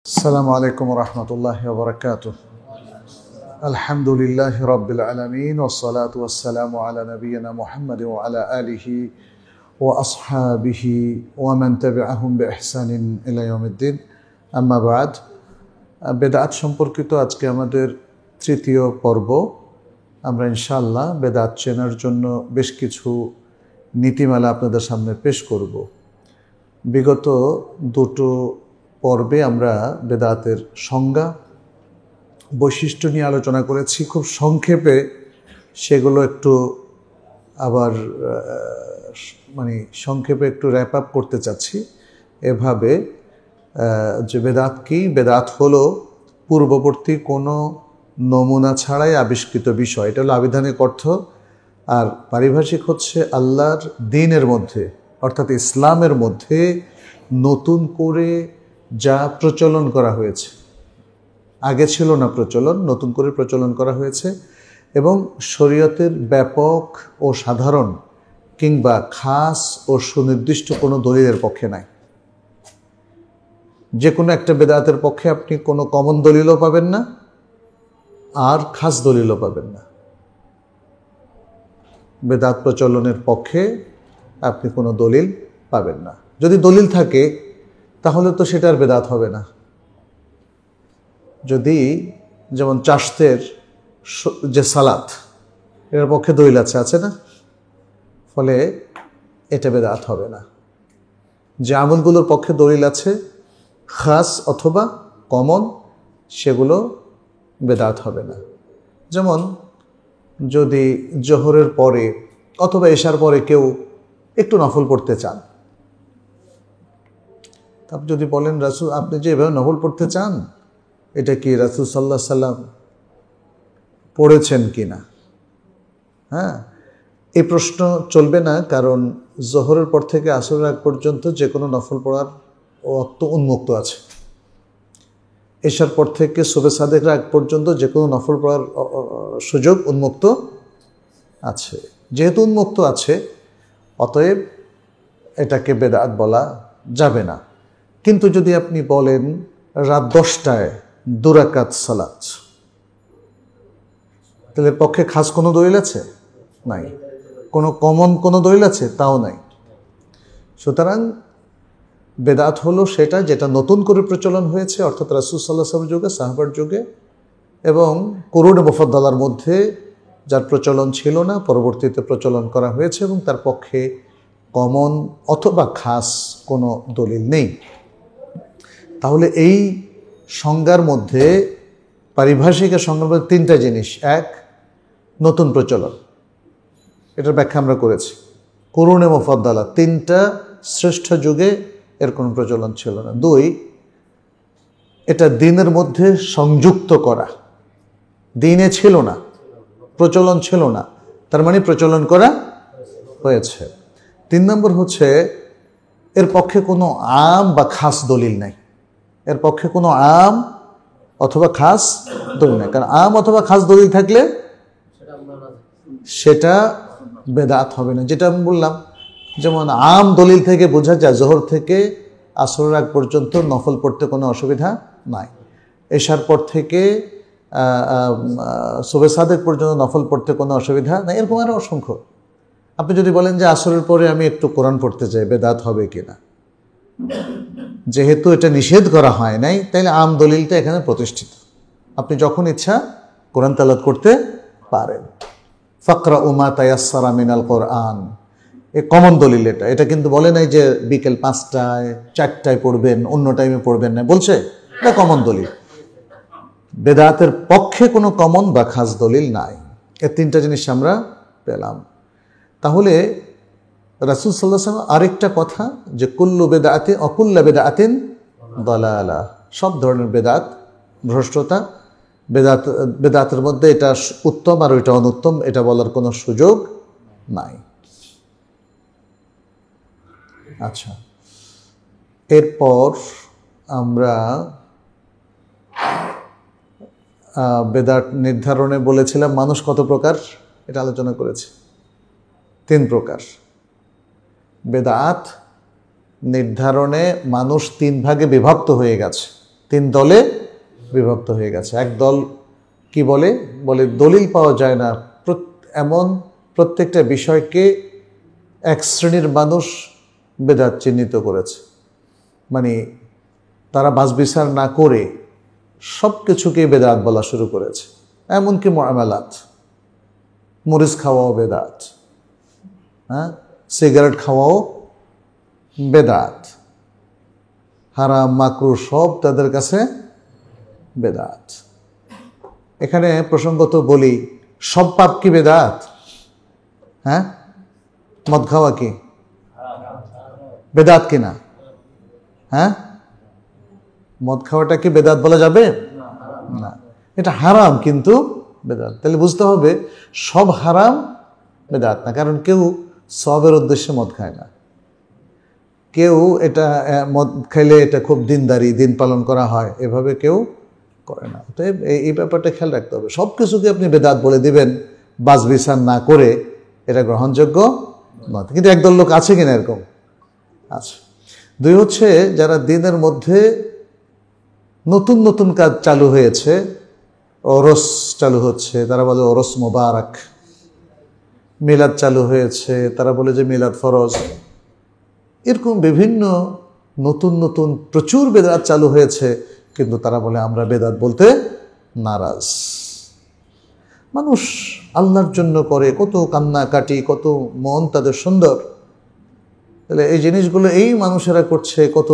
السلام عليكم ورحمة الله وبركاته. الحمد لله رب العالمين والصلاة والسلام على نبينا محمد وعلى آله وأصحابه ومن تبعهم بإحسان إلى يوم الدين. أما بعد, বেদাত সম্পর্কিত আজকে আমাদের তৃতীয় পর্ব। আমরা ইনশাআল্লাহ বেদাত চেনার জন্য বেশ কিছু নীতিমালা আপনাদের সামনে পেশ করব। বিগত দুটো পর্বে আমরা বেদাতের সংজ্ঞা, বৈশিষ্ট্য নিয়ে আলোচনা করেছি। খুব সংক্ষেপে সেগুলো একটু আবার সংক্ষেপে একটু র্যাপ আপ করতে চাচ্ছি এভাবে যে বেদাত কি? বেদাত হলো পূর্ববর্তী কোনো নমুনা ছাড়াই আবিষ্কৃত বিষয়। এটা হলো আবিধানিক অর্থ। আর পারিভাষিক হচ্ছে আল্লাহর দ্বীনের মধ্যে, অর্থাৎ ইসলামের মধ্যে নতুন করে যা প্রচলন করা হয়েছে, আগে ছিল না প্রচলন, নতুন করে প্রচলন করা হয়েছে এবং শরীয়তের ব্যাপক ও সাধারণ কিংবা খাস ও সুনির্দিষ্ট কোনো দলিলের পক্ষে নাই। যে কোনো একটা বেদাতের পক্ষে আপনি কোনো কমন দলিলও পাবেন না আর খাস দলিলও পাবেন না। বেদাত প্রচলনের পক্ষে আপনি কোনো দলিল পাবেন না। যদি দলিল থাকে তাহলে তো সেটার বেদাত হবে না। যদি যেমন চাষতের যে সালাত, এর পক্ষে দলিল আছে না, ফলে এটা বেদাত হবে না। যে আমলগুলোর পক্ষে দলিল আছে খাস অথবা কমন, সেগুলো বেদাত হবে না। যেমন যদি জোহরের পরে অথবা এশার পরে কেউ একটু নফল পড়তে চান, আপনি যদি বলেন রাসূল আপনি যে এভাবে নফল পড়তে চান, এটা কি রাসূল সাল্লাল্লাহু আলাইহি সাল্লাম পড়েছেন কি না? হ্যাঁ, এই প্রশ্ন চলবে না, কারণ জোহরের পর থেকে আসরের আগ পর্যন্ত যে কোনো নফল পড়ার ওয়াক্ত উন্মুক্ত আছে। এশার পর থেকে সুবহে সাদেকের আগ পর্যন্ত যে কোনো নফল পড়ার সুযোগ উন্মুক্ত আছে। যেহেতু উন্মুক্ত আছে, অতএব এটাকে বেদাত বলা যাবে না। কিন্তু যদি আপনি বলেন রাত 10টায় 2 রাকাত সালাত, তাহলে পক্ষে খাস কোনো দলিল আছে? নাই। কোনো কমন কোনো দলিল আছে? তাও নাই। সুতরাং বেদাত হলো সেটা যেটা নতুন করে প্রচলন হয়েছে, অর্থাৎ রাসূল সাল্লাল্লাহু আলাইহি ওয়াসাল্লাম যুগে, সাহাবার যুগে এবং কুরুনে মুফাদ্দালার মধ্যে যার প্রচলন ছিল না, পরবর্তীতে প্রচলন করা হয়েছে এবং তার পক্ষে কমন অথবা খাস কোনো দলিল নেই। তাহলে এই সংজ্ঞার মধ্যে, পারিভাষিকের সংজ্ঞার মধ্যে 3টা জিনিস। 1, নতুন প্রচলন, এটার ব্যাখ্যা আমরা করেছি। কুরুনে মুফাদ্দালা, 3টা শ্রেষ্ঠ যুগে এর কোনো প্রচলন ছিল না। 2, এটা দ্বীনের মধ্যে সংযুক্ত করা, দ্বীনে ছিল না, প্রচলন ছিল না, তার মানে প্রচলন করা হয়েছে। 3 নম্বর হচ্ছে এর পক্ষে কোনো আম বা খাস দলিল নাই। এর পক্ষে কোনো আম অথবা খাস দলিল নাই, কারণ আম অথবা খাস দলিল থাকলে সেটা বেদাত হবে না। যেটা আমি বললাম, যেমন আম দলিল থেকে বোঝা যায় জোহর থেকে আসরের আগ পর্যন্ত নফল পড়তে কোনো অসুবিধা নাই, এশার পর থেকে সুবহে সাদেক পর্যন্ত নফল পড়তে কোনো অসুবিধা নাই। এরকম আরও অসংখ্য। আপনি যদি বলেন যে আসরের পরে আমি একটু কোরআন পড়তে চাই, বেদাত হবে কিনা? যেহেতু এটা নিষেধ করা হয় নাই, তাইলে আম দলিলটা এখানে প্রতিষ্ঠিত। আপনি যখন ইচ্ছা কোরআন তেলাওয়াত করতে পারেন। ফাকরাউ মা তায়াসসারা মিনাল কোরআন, এ কমন দলিল। এটা কিন্তু বলে নাই যে বিকেল 5টায় 4টায় পড়বেন, অন্য টাইমে পড়বেন না, বলছে এটা কমন দলিল। বেদাতের পক্ষে কোনো কমন বা খাস দলিল নাই। এই 3টা জিনিস আমরা পেলাম। তাহলে রাসূল সাল্লাল্লাহু আলাইহি ওয়াসাল্লাম আরেকটা কথা, যে কুল্লু বেদাতে অকুল্লা বেদাতিন দালালা, সব ধরনের বেদাত ভ্রষ্টতা। বেদাতের মধ্যে এটা উত্তম আর ওইটা অনুত্তম, এটা বলার কোনো সুযোগ নাই। আচ্ছা, এরপর আমরা বেদাত নির্ধারণে বলেছিলাম মানুষ কত প্রকার, এটা আলোচনা করেছি। 3 প্রকার। বেদাত নির্ধারণে মানুষ 3 ভাগে বিভক্ত হয়ে গেছে। তিন দলে বিভক্ত হয়ে গেছে। এক দল কি বলে দলিল পাওয়া যায় না, এমন প্রত্যেকটা বিষয়কে এক শ্রেণীর মানুষ বেদাত চিহ্নিত করেছে, মানে তারা বাছবিচার না করে সব কিছুকেই বেদাত বলা শুরু করেছে। এমনকি মুআমালাত, মরিচ খাওয়াও বেদাত, সিগারেট খাওয়াও বেদাত, হারাম মাকরুহ সব তাদের কাছে বেদাত। এখানে প্রসঙ্গত বলি, সব পাপ কি বেদাত? মদ খাওয়া কি বেদাত কিনা? মদ খাওয়াটা কি বেদাত বলা যাবে না, এটা হারাম কিন্তু বেদাত। তাহলে বুঝতে হবে সব হারাম বেদাত না, কারণ কেউ সবের উদ্দেশ্যে মদ খায় না, কেউ এটা মদ খাইলে এটা খুব দিনদারি, দিন পালন করা হয়, এভাবে কেউ করে না। অতএব এই ব্যাপারটা খেয়াল রাখতে হবে। সব কিছুকে আপনি বেদাত বলে দিবেন বাছবিচার না করে, এটা গ্রহণযোগ্য নয়। কিন্তু একদল লোক আছে কিনা এরকম? আচ্ছা। দুই হচ্ছে, যারা দিনের মধ্যে নতুন নতুন কাজ চালু হয়েছে, ওরস চালু হচ্ছে, তারা বলে ওরস মোবারক। মিলাদ চালু হয়েছে, তারা বলে যে মিলাদ ফরজ। এরকম বিভিন্ন নতুন নতুন প্রচুর বেদাত চালু হয়েছে, কিন্তু তারা বলে আমরা বেদাত বলতে নারাজ। মানুষ আল্লাহর জন্য করে কত কান্নাকাটি, কত মন তাদের সুন্দর, তাহলে এই জিনিসগুলো এই মানুষেরা করছে, কত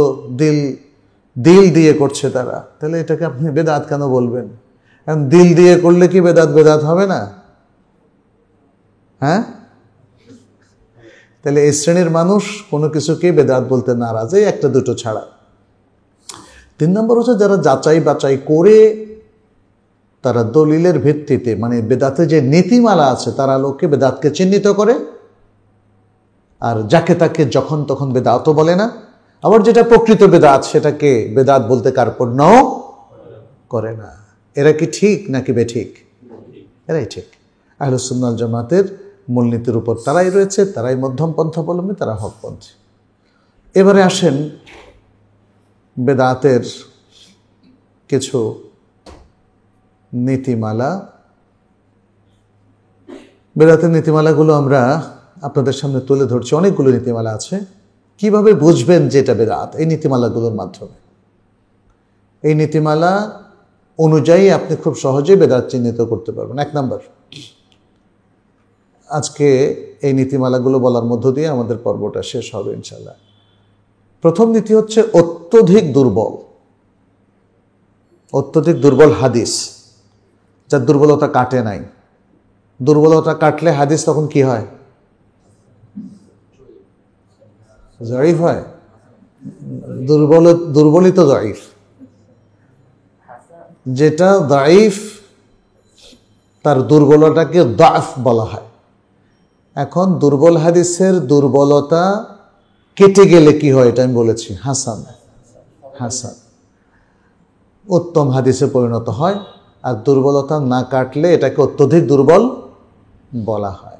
দিল দিয়ে করছে তারা, তাহলে এটাকে আপনি বেদাত কেন বলবেন? এখন দিল দিয়ে করলে কি বেদাত হবে না? তাহলে এই শ্রেণীর মানুষ কোনো কিছুকেই বেদাত বলতে নারাজ, এই একটা দুটো ছাড়া। 3 নম্বর হচ্ছে, যারা যাচাই বাছাই করে তারা দলিলের ভিত্তিতে, মানে বেদাতে যে নীতিমালা আছে তারা লোককে বেদাতকে চিহ্নিত করে, আর যাকে তাকে যখন তখন বেদাতও বলে না। আবার যেটা প্রকৃত বেদাত সেটাকে বেদাত বলতে কার্পণ্যও করে না। এরা কি ঠিক নাকি বেঠিক? এরাই ঠিক। আহলুস সুন্নাহ ওয়াল জামাতের মূলনীতির উপর তারাই রয়েছে, তারাই মধ্যম পন্থাবলম্বী, তারা হকপন্থী। এবারে আসেন বেদাতের কিছু নীতিমালা। বেদাতের নীতিমালাগুলো আমরা আপনাদের সামনে তুলে ধরছি। অনেকগুলো নীতিমালা আছে। কিভাবে বুঝবেন যে এটা বেদাত? এই নীতিমালাগুলোর মাধ্যমে। এই নীতিমালা অনুযায়ী আপনি খুব সহজেই বেদাত চিহ্নিত করতে পারবেন। 1 নম্বর, আজকে এই নীতিমালাগুলো বলার মধ্য দিয়ে আমাদের পর্বটা শেষ হবে ইনশাআল্লাহ। প্রথম নীতি হচ্ছে অত্যধিক দুর্বল হাদিস, যার দুর্বলতা কাটে নাই। দুর্বলতা কাটলে হাদিস তখন কি হয়? জয়ীফ হয়। দুর্বলই তো জয়ীফ। যেটা দাইফ তার দুর্বলতাকে দাফ বলা হয়। এখন দুর্বল হাদিসের দুর্বলতা কেটে গেলে কি হয় এটা আমি বলেছি, হাসান উত্তম হাদিসে পরিণত হয়। আর দুর্বলতা না কাটলে এটাকে অত্যধিক দুর্বল বলা হয়।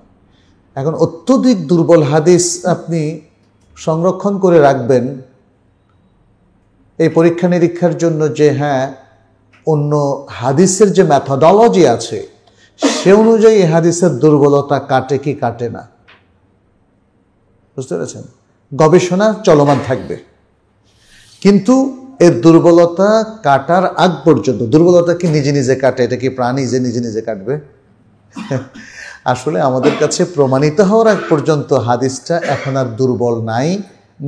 এখন অত্যধিক দুর্বল হাদিস আপনি সংরক্ষণ করে রাখবেন এই পরীক্ষা নিরীক্ষার জন্য যে অন্য হাদিসের যে মেথোডোলজি আছে সে অনুযায়ী হাদিসের দুর্বলতা কাটে কি কাটে না, বুঝতে পেরেছেন? গবেষণা চলমান থাকবে, কিন্তু এর দুর্বলতা কাটার আগ পর্যন্ত, দুর্বলতা কি নিজে নিজে কাটে? এটা কি প্রাণী যে নিজে নিজে কাটবে? আসলে আমাদের কাছে প্রমাণিত হওয়ার আগ পর্যন্ত হাদিসটা এখন আর দুর্বল নাই,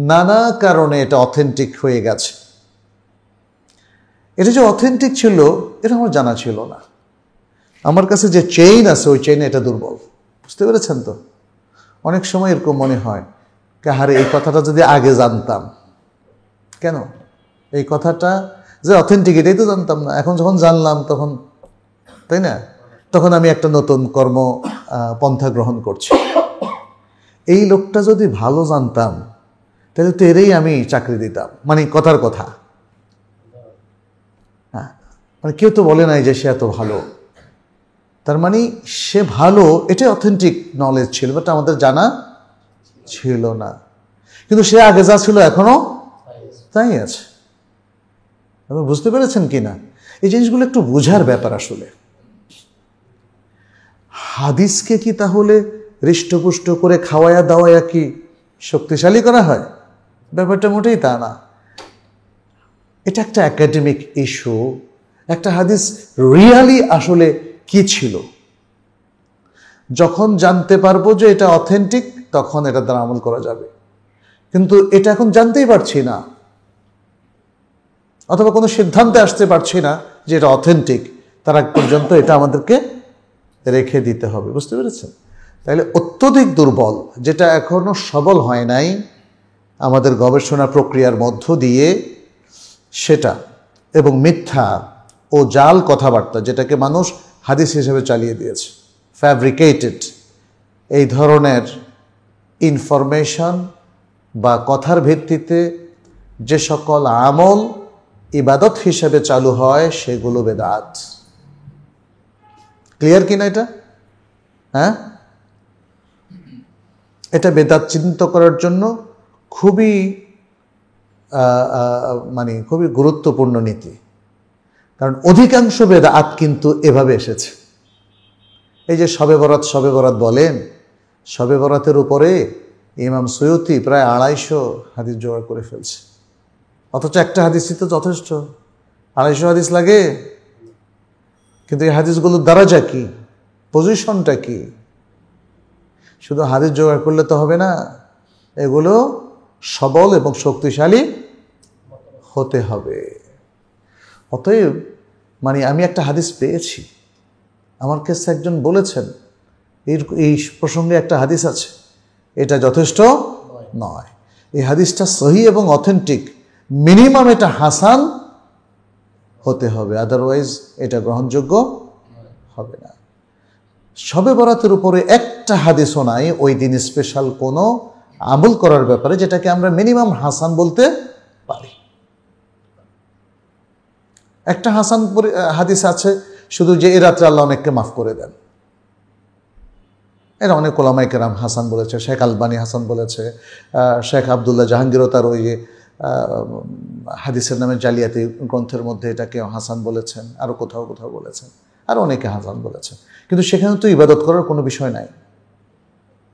নানা কারণে এটা অথেন্টিক হয়ে গেছে। এটা যে অথেন্টিক ছিল এটা আমার জানা ছিল না। আমার কাছে যে চেইন আছে ওই চেইনে এটা দুর্বল, বুঝতে পেরেছেন তো? অনেক সময় এরকম মনে হয় কাহারে এই কথাটা যদি আগে জানতাম। কেন? এই কথাটা যে অথেন্টিক এটাই তো জানতাম না। এখন যখন জানলাম তখন, তাই না, তখন আমি একটা নতুন পন্থা গ্রহণ করছি। এই লোকটা যদি ভালো জানতাম তাহলে তো এরই আমি চাকরি দিতাম, মানে কথার কথা। মানে কেউ তো বলে নাই যে সে এত ভালো, তার মানে সে ভালো, এটাই অথেন্টিক নলেজ ছিল, বাট আমাদের জানা ছিল না। কিন্তু সে আগে যা ছিল এখনো তাই আছে। আপনি বুঝতে পেরেছেন কি না? এই জিনিসগুলো একটু বোঝার ব্যাপার আসলে। হাদিসকে কি তাহলে হৃষ্টপুষ্ট করে খাওয়ায়া দাওয়ায়া কি শক্তিশালী করা হয়? ব্যাপারটা মোটেই তা না। এটা একটা একাডেমিক ইস্যু। একটা হাদিস রিয়ালি আসলে কি ছিল, যখন জানতে পারবো যে এটা অথেন্টিক, তখন এটা দ্বারা আমল করা যাবে। কিন্তু এটা এখন জানতেই পারছি না, অথবা কোনো সিদ্ধান্তে আসতে পারছি না যে এটা অথেন্টিক, তার আগ পর্যন্ত এটা আমাদেরকে রেখে দিতে হবে। বুঝতে পেরেছেন? তাহলে অত্যধিক দুর্বল, যেটা এখনো সবল হয় নাই আমাদের গবেষণা প্রক্রিয়ার মধ্য দিয়ে, সেটা এবং মিথ্যা ও জাল কথাবার্তা, যেটাকে মানুষ হাদিস হিসেবে চালিয়ে দিয়েছে, ফ্যাব্রিকেটেড, এই ধরনের ইনফরমেশন বা কথার ভিত্তিতে যে সকল আমল ইবাদত হিসেবে চালু হয় সেগুলো বেদাত। ক্লিয়ার কিনা এটা? হ্যাঁ, এটা বেদাত চিহ্নিত করার জন্য খুবই খুবই গুরুত্বপূর্ণ নীতি। কারণ অধিকাংশ বেদাত কিন্তু এভাবে এসেছে। এই যে শবে বরাত বলেন, শবে বরাতের উপরে ইমাম সুয়ুতি প্রায় 250 হাদিস জোগাড় করে ফেলছে, অথচ একটা হাদিসই তো যথেষ্ট, 250 হাদিস লাগে। কিন্তু এই হাদিসগুলোর দারাজা কি, পজিশনটা কি? শুধু হাদিস জোগাড় করলে তো হবে না, এগুলো সবল এবং শক্তিশালী হতে হবে। অতএব আমি একটা হাদিস পেয়েছি, আমার কাছে একজন বলেছেন এই প্রসঙ্গে একটা হাদিস আছে, এটা যথেষ্ট নয়, এই হাদিসটা সহি এবং অথেন্টিক, মিনিমাম এটা হাসান হতে হবে, আদারওয়াইজ এটা গ্রহণযোগ্য হবে না। শবে বরাতের উপরে একটা হাদিসও নাই ওই দিন স্পেশাল কোনো আমল করার ব্যাপারে, যেটাকে আমরা মিনিমাম হাসান বলতে পারি। একটা হাসান হাদিস আছে শুধু, যে এই রাত্রে আল্লাহ অনেককে মাফ করে দেন। এরা অনেক ওলামায়ে কেরাম হাসান বলেছে, শেখ আলবানী হাসান বলেছে, শেখ আবদুল্লাহ জাহাঙ্গীরও তার ওই যে হাদিসের নামে জালিয়াতি গ্রন্থের মধ্যে এটাকে হাসান বলেছেন, আরও কোথাও কোথাও বলেছেন, আর অনেকে হাসান বলেছেন। কিন্তু সেখানে তো ইবাদত করার কোনো বিষয় নাই।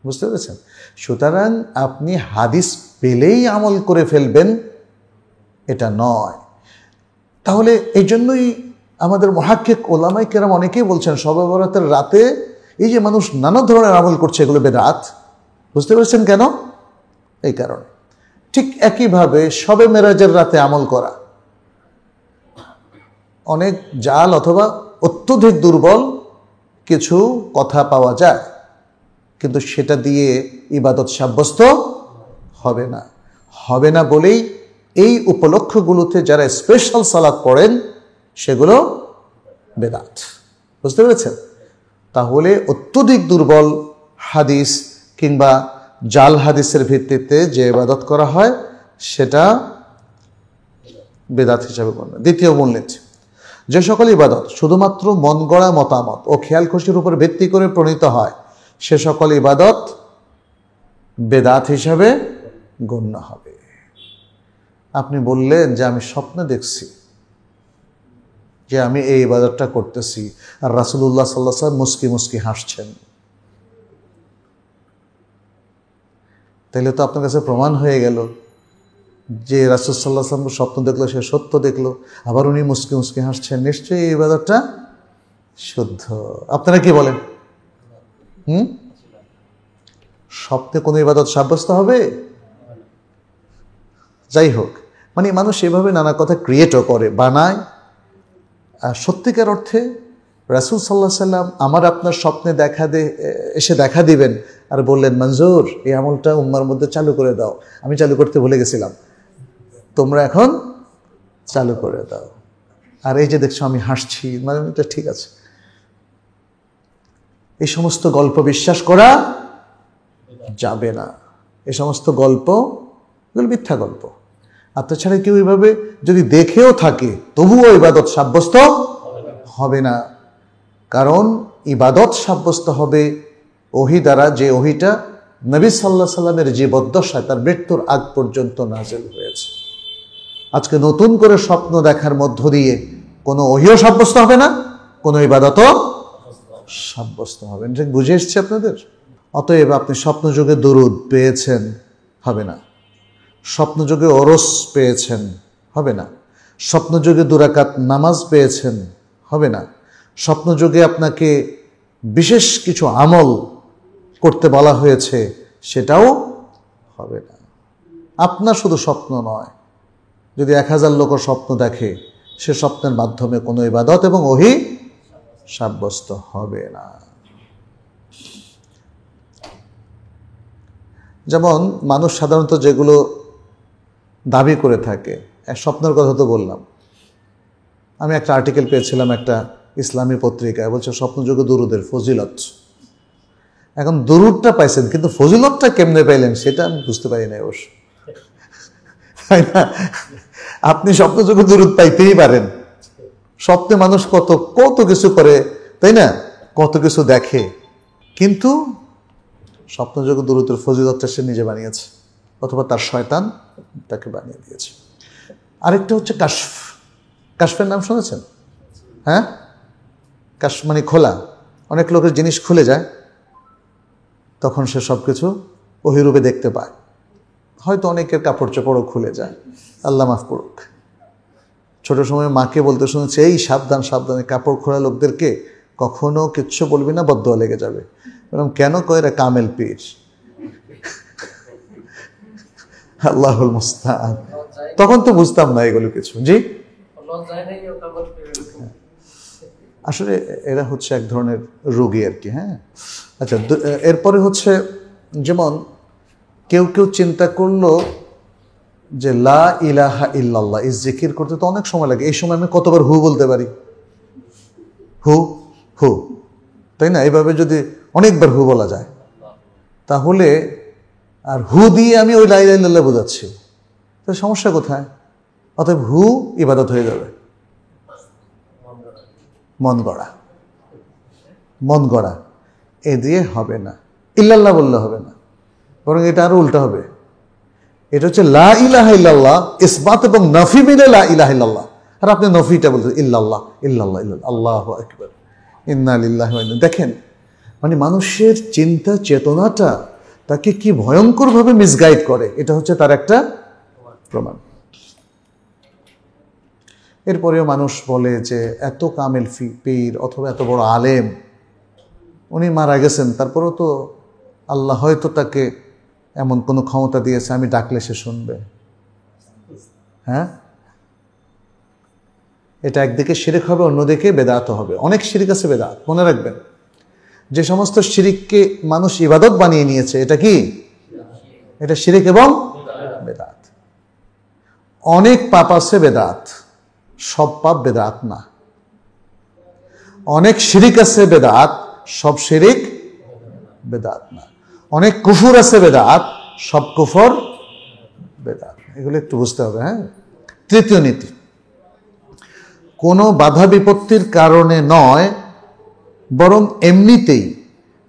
বুঝতে পেরেছেন? সুতরাং আপনি হাদিস পেলেই আমল করে ফেলবেন, এটা নয়। তাহলে এই জন্যই আমাদের মুহাক্কিক ওলামায়ে কেরাম অনেকেই বলছেন শবে বরাতের রাতে এই যে মানুষ নানা ধরনের আমল করছে, এগুলো বেদাত। বুঝতে পেরেছেন কেন? এই কারণে। ঠিক একইভাবে শবে মেরাজের রাতে আমল করা অনেক জাল অথবা অত্যধিক দুর্বল কিছু কথা পাওয়া যায়, কিন্তু সেটা দিয়ে ইবাদত সাব্যস্ত হবে না। হবে না বলেই এই উপলক্ষগুলোতে যারা স্পেশাল সালাত পড়েন সেগুলো বেদাত। বুঝতে পেরেছেন? তাহলে অত্যধিক দুর্বল হাদিস কিংবা জাল হাদিসের ভিত্তিতে যে ইবাদত করা হয় সেটা বেদাত হিসাবে গণ্য। দ্বিতীয় মূলনীতি, যে সকল ইবাদত শুধুমাত্র মন গড়া মতামত ও খেয়াল খুশির উপর ভিত্তি করে প্রণীত হয় সে সকল ইবাদত বেদাত হিসাবে গণ্য হবে। আপনি বললেন যে আমি স্বপ্নে দেখছি যে আমি এই ইবাদতটা করতেছি, আর রাসূলুল্লাহ সাল্লাল্লাহু আলাইহি ওয়াসাল্লাম মুস্কি মুস্কি হাসছেন, তাহলে তো আপনার কাছে প্রমাণ হয়ে গেল যে রাসূল সাল্লাল্লাহু আলাইহি ওয়াসাল্লাম স্বপ্ন দেখলো, সে সত্য দেখলো, আবার উনি মুস্কি মুস্কি হাসছেন, নিশ্চয়ই এই ইবাদতটা শুদ্ধ। আপনারা কি বলেন? স্বপ্নে কোনো ইবাদত সাব্যস্ত হবে? যাই হোক, মানুষ এভাবে নানা কথা ক্রিয়েটও করে, বানায়। সত্যিকার অর্থে রাসূল সাল্লাল্লাহু আলাইহি ওয়াসাল্লাম আমার আপনার স্বপ্নে এসে দেখা দিবেন আর বললেন, মঞ্জুর এই আমলটা উম্মার মধ্যে চালু করে দাও, আমি চালু করতে ভুলে গেছিলাম, তোমরা এখন চালু করে দাও, আর এই যে দেখছো আমি হাসছি, এটা ঠিক আছে। এই সমস্ত গল্প বিশ্বাস করা যাবে না। এই সমস্ত গল্প এগুলো মিথ্যা গল্প। আর তাছাড়া কেউ এইভাবে যদি দেখেও থাকে তবুও ইবাদত সাব্যস্ত হবে না, কারণ ইবাদত সাব্যস্ত হবে ওহী দ্বারা, যে ওহীটা নবী সাল্লাল্লাহু আলাইহি সাল্লামের জীবদ্দশায় তার মৃত্যুর আগ পর্যন্ত নাযিল হয়েছে। আজকে নতুন করে স্বপ্ন দেখার মধ্য দিয়ে কোনো ওহিও সাব্যস্ত হবে না, কোনো ইবাদতও সাব্যস্ত হবে না। বুঝে এসছে আপনাদের? অতএব আপনি স্বপ্নযোগে দরুদ পেয়েছেন, হবে না। স্বপ্নযোগে ওরস পেয়েছেন, হবে না। স্বপ্নযোগে দুরাকাত নামাজ পেয়েছেন, হবে না। স্বপ্নযোগে আপনাকে বিশেষ কিছু আমল করতে বলা হয়েছে, সেটাও হবে না। আপনার শুধু স্বপ্ন নয়, যদি 1000 লোকও স্বপ্ন দেখে, সে স্বপ্নের মাধ্যমে কোনো ইবাদত এবং ওহী সাব্যস্ত হবে না। যেমন মানুষ সাধারণত যেগুলো দাবি করে থাকে, স্বপ্নের কথা তো বললাম, আমি একটা আর্টিকেল পেয়েছিলাম একটা ইসলামী পত্রিকায়, বলছে স্বপ্নযোগে দুরুদের ফজিলত। এখন দুরুদটা পাইছেন, কিন্তু ফজিলতটা কেমনে পাইলেন সেটা আমি বুঝতে পারি না অবশ্য, তাই না? আপনি স্বপ্নযোগে দুরুদ পাইতেই পারেন। স্বপ্নে মানুষ কত কত কিছু করে, তাই না? কত কিছু দেখে, কিন্তু স্বপ্নযোগে দুরুদের ফজিলতটা সে নিজে বানিয়েছে, অথবা তার শয়তান তাকে বানিয়ে দিয়েছে। আরেকটা হচ্ছে কাশফ। কাশফের নাম শুনেছেন? হ্যাঁ, কাশফ মানে খোলা। অনেক লোকের জিনিস খুলে যায়, তখন সে সব কিছু ওহিরূপে দেখতে পায়। হয়তো অনেকের কাপড় চোপড়ও খুলে যায়, আল্লাহ মাফ করুক। ছোট সময় মাকে বলতে শুনেছে, এই সাবধান সাবধানে, কাপড় খোলা লোকদেরকে কখনো কিচ্ছু বলবি না, বদদোয়া লেগে যাবে। বললাম কেন? কয় এরা কামেল পীর। আল্লাহুল মুস্তাআন। তখন তো বুঝতাম না এগুলো কিছু। জি, আসলে এরা হচ্ছে এক ধরনের রোগী আর কি। হ্যাঁ, আচ্ছা, এরপরে হচ্ছে যেমন কেউ কেউ চিন্তা করলো যে লা ইলাহা ইল্লাল্লাহ, এই জিকির করতে তো অনেক সময় লাগে, এই সময় আমি কতবার হু বলতে পারি? হু হু, তাই না? এইভাবে যদি অনেকবার হু বলা যায়, তাহলে আর হু দিয়ে আমি ওই লা ইলাহা ইল্লাল্লাহ বোঝাচ্ছি, তো সমস্যা কোথায়? অতএব হু ইবাদত হয়ে যাবে। মন গড়া, মন গড়া এ দিয়ে হবে না। ইল্লাল্লাহ বললে হবে না, বরং এটা আরো উল্টা হবে। এটা হচ্ছে লা ইলাহা ইল্লাল্লাহ, ইসবাত এবং নফি মিলে লা ইলাহা ইল্লাল্লাহ। আর আপনি নফিটা বলতে ইল্লাল্লাহ ইল্লাল্লাহ ইল্লাল্লাহ, আল্লাহু আকবার, ইন্না লিল্লাহি ওয়া ইন্না। দেখেন মানে মানুষের চিন্তা চেতনাটা তাকে কি ভয়ঙ্করভাবে মিসগাইড করে, এটা হচ্ছে তার একটা প্রমাণ। এরপরেও মানুষ বলে যে এত কামেল পীর অথবা এত বড় আলেম, উনি মারা গেছেন, তারপরেও তো আল্লাহ হয়তো তাকে এমন কোনো ক্ষমতা দিয়েছে, আমি ডাকলে সে শুনবে। হ্যাঁ, এটা একদিকে শিরিক হবে, অন্যদিকে বেদাত হবে। অনেক শিরিক আছে বেদাত, মনে রাখবেন। যে সমস্ত শিরিককে মানুষ ইবাদত বানিয়ে নিয়েছে, এটা কি? এটা শিরিক এবং বেদাত। অনেক পাপ আছে বেদাত, সব পাপ বেদাত না। অনেক শিরিক আছে বেদাত, সব শিরিক বেদাত না। অনেক কুফর আছে বেদাত, সব কুফর বেদাত। এগুলো একটু বুঝতে হবে। হ্যাঁ, তৃতীয় নীতি, কোনো বাধা বিপত্তির কারণে নয়, বরং এমনিতেই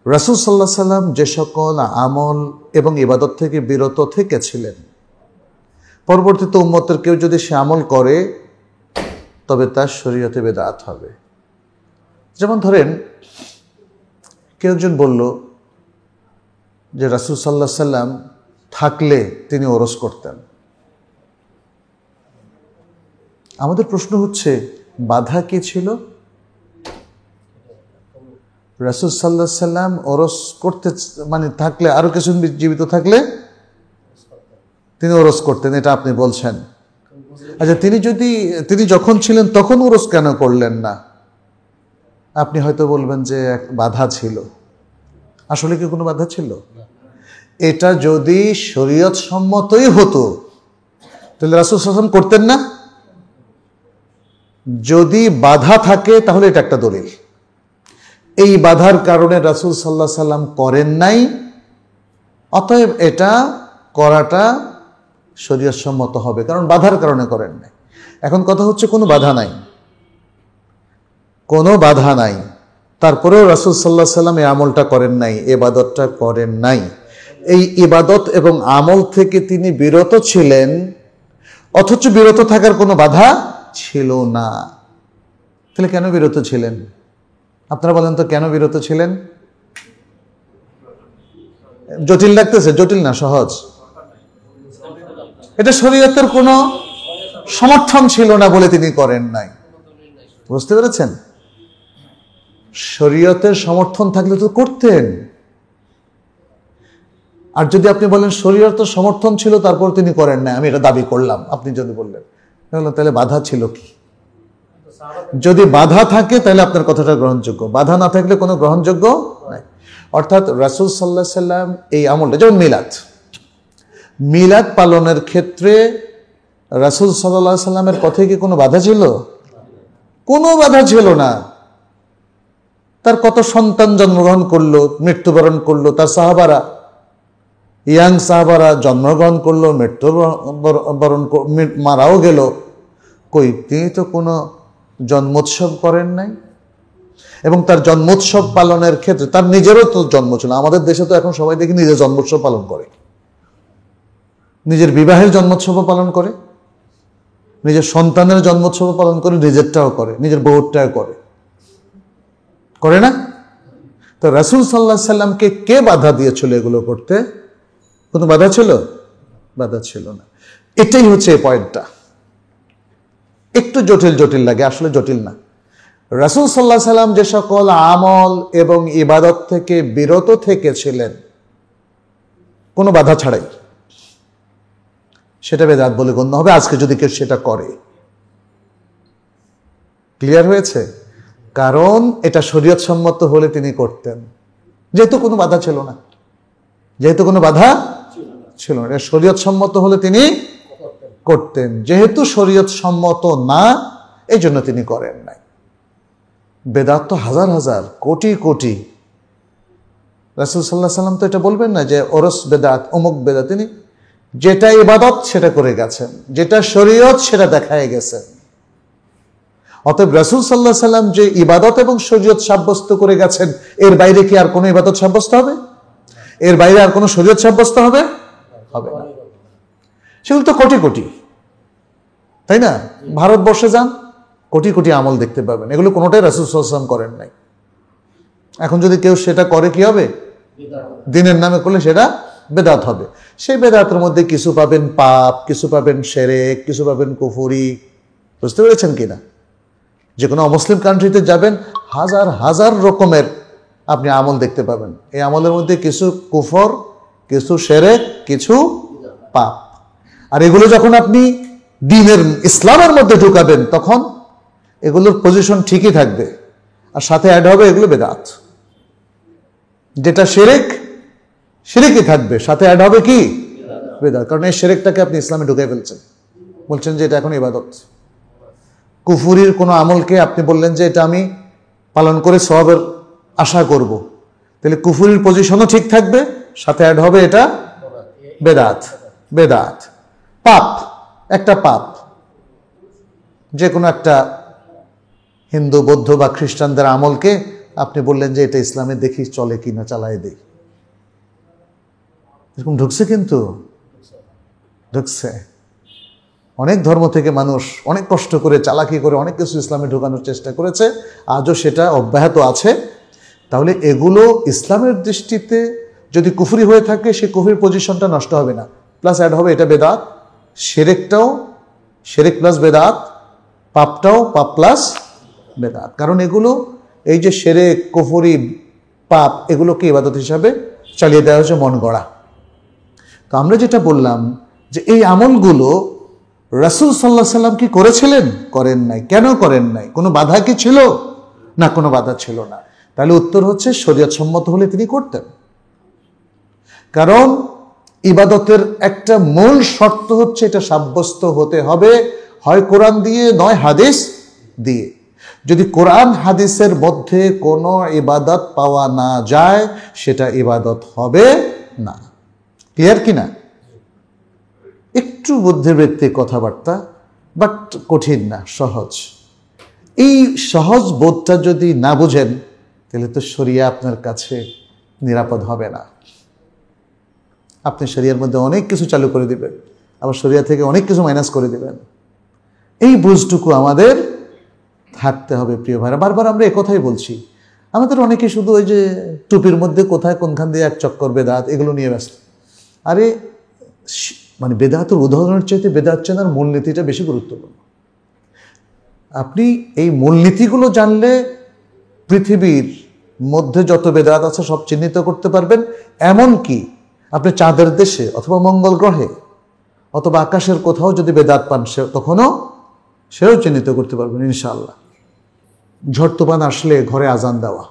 রাসূল সাল্লাল্লাহু আলাইহি সাল্লাম যে সকল আমল এবং ইবাদত থেকে বিরত থেকেছিলেন, পরবর্তীতে উম্মতের কেউ যদি সে আমল করে, তবে তার শরীয়তে বেদাত হবে। যেমন ধরেন কেউ একজন বলল যে রাসূল সাল্লাল্লাহু আলাইহি সাল্লাম থাকলে তিনি ওরস করতেন। আমাদের প্রশ্ন হচ্ছে বাধা কি ছিল? রাসূল সাল্লাল্লাহু আলাইহি সাল্লাম ওরস করতে মানে থাকলে, আরো কিছু জীবিত থাকলে তিনি ওরস করতেন, এটা আপনি বলছেন। আচ্ছা, তিনি যখন ছিলেন তখন ওরস কেন করলেন না? আপনি হয়তো বলবেন যে এক বাধা ছিল। আসলে কি কোনো বাধা ছিল? এটা যদি শরীয়ত সম্মতই হতো তাহলে রাসূল সাল্লাল্লাহু আলাইহি ওয়াসাল্লাম করতেন না? যদি বাধা থাকে তাহলে এটা একটা দলিল। এই বাধার কারণে রাসূল সাল্লাল্লাহু আলাইহি ওয়াসাল্লাম করেন নাই, অতএব এটা করাটা শরীয়ত সম্মত হবে, কারণ বাধার কারণে করেন নাই। এখন কথা হচ্ছে কোনো বাধা নাই, কোনো বাধা নাই, তারপরেও রাসূল সাল্লাল্লাহু আলাইহি ওয়াসাল্লাম এই আমলটা করেন নাই, ইবাদতটা করেন নাই। এই ইবাদত এবং আমল থেকে তিনি বিরত ছিলেন, অথচ বিরত থাকার কোনো বাধা ছিল না। তাহলে কেন বিরত ছিলেন? আপনারা বলেন তো কেন বিরত ছিলেন? জটিল লাগতেছে? জটিল না, সহজ। এটা শরীয়তের কোনো সমর্থন ছিল না বলে তিনি করেন নাই। বুঝতে পেরেছেন? শরীয়তের সমর্থন থাকলে তো করতেন। আর যদি আপনি বলেন শরীয়তের সমর্থন ছিল তারপর তিনি করেন নাই, আমি এটা দাবি করলাম, আপনি যদি বললেন, তাহলে বাধা ছিল কি? যদি বাধা থাকে তাহলে আপনার কথাটা গ্রহণযোগ্য, বাধা না থাকলে কোনো গ্রহণযোগ্য নাই। অর্থাৎ রাসূল সাল্লাল্লাহু আলাইহি সাল্লাম এই আমলটা, যেমন মিলাদ পালনের ক্ষেত্রে রাসূল সাল্লাল্লাহু আলাইহি সাল্লামের পথে কি কোনো বাধা ছিল? কোনো বাধা ছিল না। তার কত সন্তান জন্মগ্রহণ করলো, মৃত্যুবরণ করলো, তার সাহাবারা, ইয়াং সাহাবারা জন্মগ্রহণ করলো, মৃত্যুবরণ মারাও গেল, কই তিনি তো কোনো জন্মোৎসব করেন নাই। এবং তার জন্মোৎসব পালনের ক্ষেত্রে তার নিজেরও তো জন্ম ছিল। আমাদের দেশে তো এখন সবাই দেখি নিজের জন্মোৎসব পালন করে, নিজের বিবাহের জন্মোৎসবও পালন করে, নিজের সন্তানের জন্মোৎসবও পালন করে, নিজেরটাও করে, নিজের বউরটাও করে না? তো রাসূল সাল্লাল্লাহু আলাইহি সাল্লামকে কে বাধা দিয়েছিল এগুলো করতে? কোনো বাধা ছিল? বাধা ছিল না। এটাই হচ্ছে এই পয়েন্টটা। একটু জটিল লাগে, আসলে জটিল না। রাসূল সাল্লাল্লাহু আলাইহি সাল্লাম যে সকল আমল এবং ইবাদত থেকে বিরত থেকেছিলেন কোনো বাধা ছাড়াই, সেটা বেদাত বলে গণ্য হবে আজকে যদি কেউ সেটা করে। ক্লিয়ার হয়েছে? কারণ এটা শরীয়ত সম্মত হলে তিনি করতেন, যেহেতু কোনো বাধা ছিল না, যেহেতু কোনো বাধা ছিল না, শরীয়ত সম্মত হলে তিনি করতেন। যেহেতু শরীয়ত সম্মত না, এই জন্য তিনি করেন নাই। বেদাত তো হাজার হাজার, কোটি কোটি। রাসূল সাল্লাল্লাহু আলাইহি সাল্লাম তো এটা বলবেন না যে ওরস বেদাত, অমুক বেদাত। তিনি যেটা ইবাদত সেটা করে গেছেন, যেটা শরীয়ত সেটা দেখায় গেছেন। অতএব রাসূল সাল্লাল্লাহু আলাইহি সাল্লাম যে ইবাদত এবং শরীয়ত সাব্যস্ত করে গেছেন, এর বাইরে কি আর কোনো ইবাদত সাব্যস্ত হবে? এর বাইরে আর কোনো শরীয়ত সাব্যস্ত হবে? হবে না। সেগুলো তো কোটি কোটি, তাই না? ভারতবর্ষে যান, কোটি কোটি আমল দেখতে পাবেন, এগুলো কোনোটাই রাসূল সাল্লাল্লাহু আলাইহি ওয়াসাল্লাম করেন নাই। এখন যদি কেউ সেটা করে কি হবে? দিনের নামে করলে সেটা বেদাত হবে। সেই বেদাতের মধ্যে কিছু পাবেন পাপ, কিছু পাবেন শিরক, কিছু পাবেন কুফরি। বুঝতে পেরেছেন কিনা? যে কোনো অমুসলিম কান্ট্রিতে যাবেন, হাজার হাজার রকমের আপনি আমল দেখতে পাবেন। এই আমলের মধ্যে কিছু কুফর, কিছু শিরক, কিছু পাপ। আর এগুলো যখন আপনি দ্বীনের ইসলামের মধ্যে ঢুকাবেন, তখন এগুলোর পজিশন ঠিকই থাকবে, আর সাথে অ্যাড হবে এগুলো বেদাত। যেটা শিরক, শিরকই থাকবে, সাথে অ্যাড হবে কি? বেদাত। কারণ এই শিরকটাকে আপনি ইসলামে ঢুকাই ফেলছেন, বলছেন যে এটা এখন ইবাদত। কুফুরির কোনো আমলকে আপনি বললেন যে এটা আমি পালন করে সওয়াবের আশা করব, তাহলে কুফুরির পজিশনও ঠিক থাকবে, সাথে অ্যাড হবে এটা বেদাত। বেদাত পাপ, একটা পাপ, যে কোনো একটা হিন্দু, বৌদ্ধ বা খ্রিস্টানদের আমলকে আপনি বললেন যে এটা ইসলামে দেখি চলে কিনা, চালাই দেই। এরকম ঢুকছে, কিন্তু ঢুকছে। অনেক ধর্ম থেকে মানুষ অনেক কষ্ট করে, চালাকি করে অনেক কিছু ইসলামে ঢোকানোর চেষ্টা করেছে, আজও সেটা অব্যাহত আছে। তাহলে এগুলো ইসলামের দৃষ্টিতে যদি কুফরি হয়ে থাকে, সেই কুফরির পজিশনটা নষ্ট হবে না, প্লাস অ্যাড হবে এটা বেদাত। শিরকটাও শিরক প্লাস বেদাত, পাপটাও পাপ প্লাস বেদাত। কারণ এগুলো, এই যে শিরক, কুফরি, পাপ, এগুলোকে ইবাদত হিসাবে চালিয়ে দেওয়া হচ্ছে, মন গড়া। তো আমরা যেটা বললাম যে এই আমলগুলো রাসূল সাল্লাল্লাহু আলাইহি সাল্লাম কি করেছিলেন? করেন নাই। কেন করেন নাই? কোনো বাধা কি ছিল? না, কোনো বাধা ছিল না। তাহলে উত্তর হচ্ছে শরীয়ত সম্মত হলে তিনি করতেন। কারণ ইবাদতের একটা মূল শর্ত হচ্ছে এটা সাব্যস্ত হতে হবে, হয় কোরআন দিয়ে, নয় হাদিস দিয়ে। যদি কোরআন হাদিসের মধ্যে কোনো ইবাদত পাওয়া না যায়, সেটা ইবাদত হবে না। ক্লিয়ার কিনা? একটু বুদ্ধিবৃত্তিক কথাবার্তা, বাট কঠিন না, সহজ। এই সহজ বোধটা যদি না বুঝেন, তাহলে তো শরিয়া আপনার কাছে নিরাপদ হবে না। আপনি শরিয়ার মধ্যে অনেক কিছু চালু করে দিবেন, আবার শরিয়া থেকে অনেক কিছু মাইনাস করে দিবেন। এই বুঝটুকু আমাদের থাকতে হবে প্রিয় ভাইরা। বারবার আমরা একথাই বলছি, আমাদের অনেকে শুধু ওই যে টুপির মধ্যে কোথায় কোনখান দিয়ে এক চক্কর বেদাত এগুলো নিয়ে ব্যস্ত। আরে মানে বেদাতের উদাহরণের চাইতে বেদাত চেনার মূলনীতিটা বেশি গুরুত্বপূর্ণ। আপনি এই মূলনীতিগুলো জানলে পৃথিবীর মধ্যে যত বেদাত আছে সব চিহ্নিত করতে পারবেন। এমনকি আপনি চাঁদের দেশে অথবা মঙ্গল গ্রহে অথবা আকাশের কোথাও যদি বেদাত পান তখনও সেও চিহ্নিত করতে পারবেন ইনশাআল্লাহ। ঝড় তুফান আসলে ঘরে আজান দেওয়া,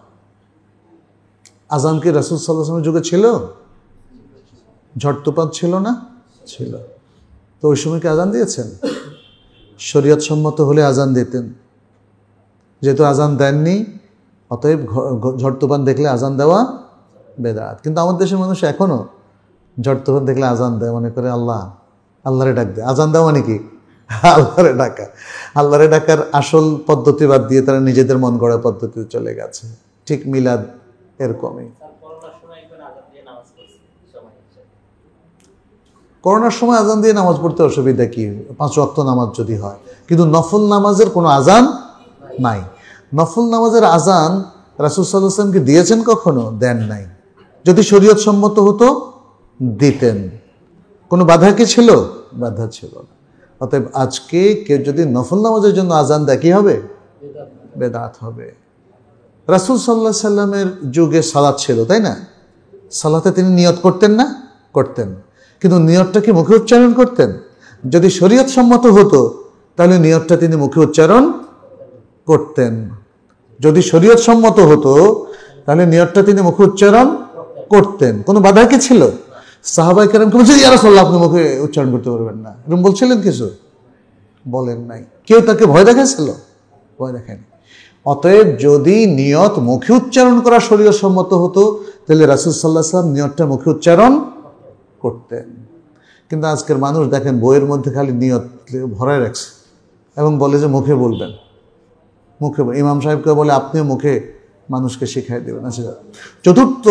আজান কি রাসূল সাল্লাল্লাহু আলাইহি ওয়াসাল্লামের যুগে ছিল? ঝড় তুফান ছিল না? ছিল। তো ওই সময় কি আজান দিয়েছেন? শরীয়ত সম্মত হলে আজান দিতেন, যেহেতু আজান দেননি অতএব ঝড় তুফান দেখলে আজান দেওয়া বেদাত। কিন্তু আমাদের দেশের মানুষ এখনো ঝড় তুফান দেখলে আজান দেয়, মনে করে আল্লাহরে ডাক দেয়। আজান দেওয়া মানে কি? আল্লাহরে ডাকা। আল্লাহরে ডাকার আসল পদ্ধতি বাদ দিয়ে তারা নিজেদের মন গড়া পদ্ধতিতে চলে গেছে। ঠিক মিলাদ এরকমই। করোনার সময় আজান দিয়ে নামাজ পড়তে অসুবিধা কি? 5 ওয়াক্ত নামাজ যদি হয়, কিন্তু নফল নামাজের কোনো আজান নাই। নফল নামাজের আজান রাসূল সাল্লাল্লাহু আলাইহি ওয়াসাল্লামকে দিয়েছেন কখনো? দেন নাই। যদি শরীয়ত সম্মত হতো দিতেন। কোনো বাধা কি ছিল? বাধা ছিল না। অতএব আজকে কেউ যদি নফল নামাজের জন্য আজান দেয় কি হবে? বেদাত হবে। রাসূল সাল্লাল্লাহু আলাইহি সাল্লামের যুগে সালাত ছিল, তাই না? সালাতে তিনি নিয়ত করতেন না? করতেন। কিন্তু নিয়তটা কি মুখে উচ্চারণ করতেন? যদি শরীয়ত সম্মত হতো তাহলে নিয়তটা তিনি মুখে উচ্চারণ করতেন। যদি শরীয়ত সম্মত হতো তাহলে নিয়তটা তিনি মুখে উচ্চারণ করতেন। কোনো বাধা কি ছিল? সাহাবায়ে কেরামকে বলছেন ইয়া রাসূলুল্লাহ আপনি মুখে উচ্চারণ করতে পারবেন না, এরকম বলছিলেন কিছু? বলেন নাই। কেউ তাকে ভয় দেখাচ্ছিল? ভয় দেখায়নি। অতএব যদি নিয়ত মুখে উচ্চারণ করা শরীয়ত সম্মত হতো তাহলে রাসূল সাল্লাল্লাহু আলাইহি ওয়াসাল্লাম নিয়তটা মুখে উচ্চারণ করতেন। কিন্তু আজকের মানুষ দেখেন বইয়ের মধ্যে খালি নিয়ত ভরায় রাখছে এবং বলে যে মুখে বলবেন, মুখে। ইমাম সাহেবকে বলে আপনিও মুখে মানুষকে শিখাই দেবেন। আচ্ছা, চতুর্থ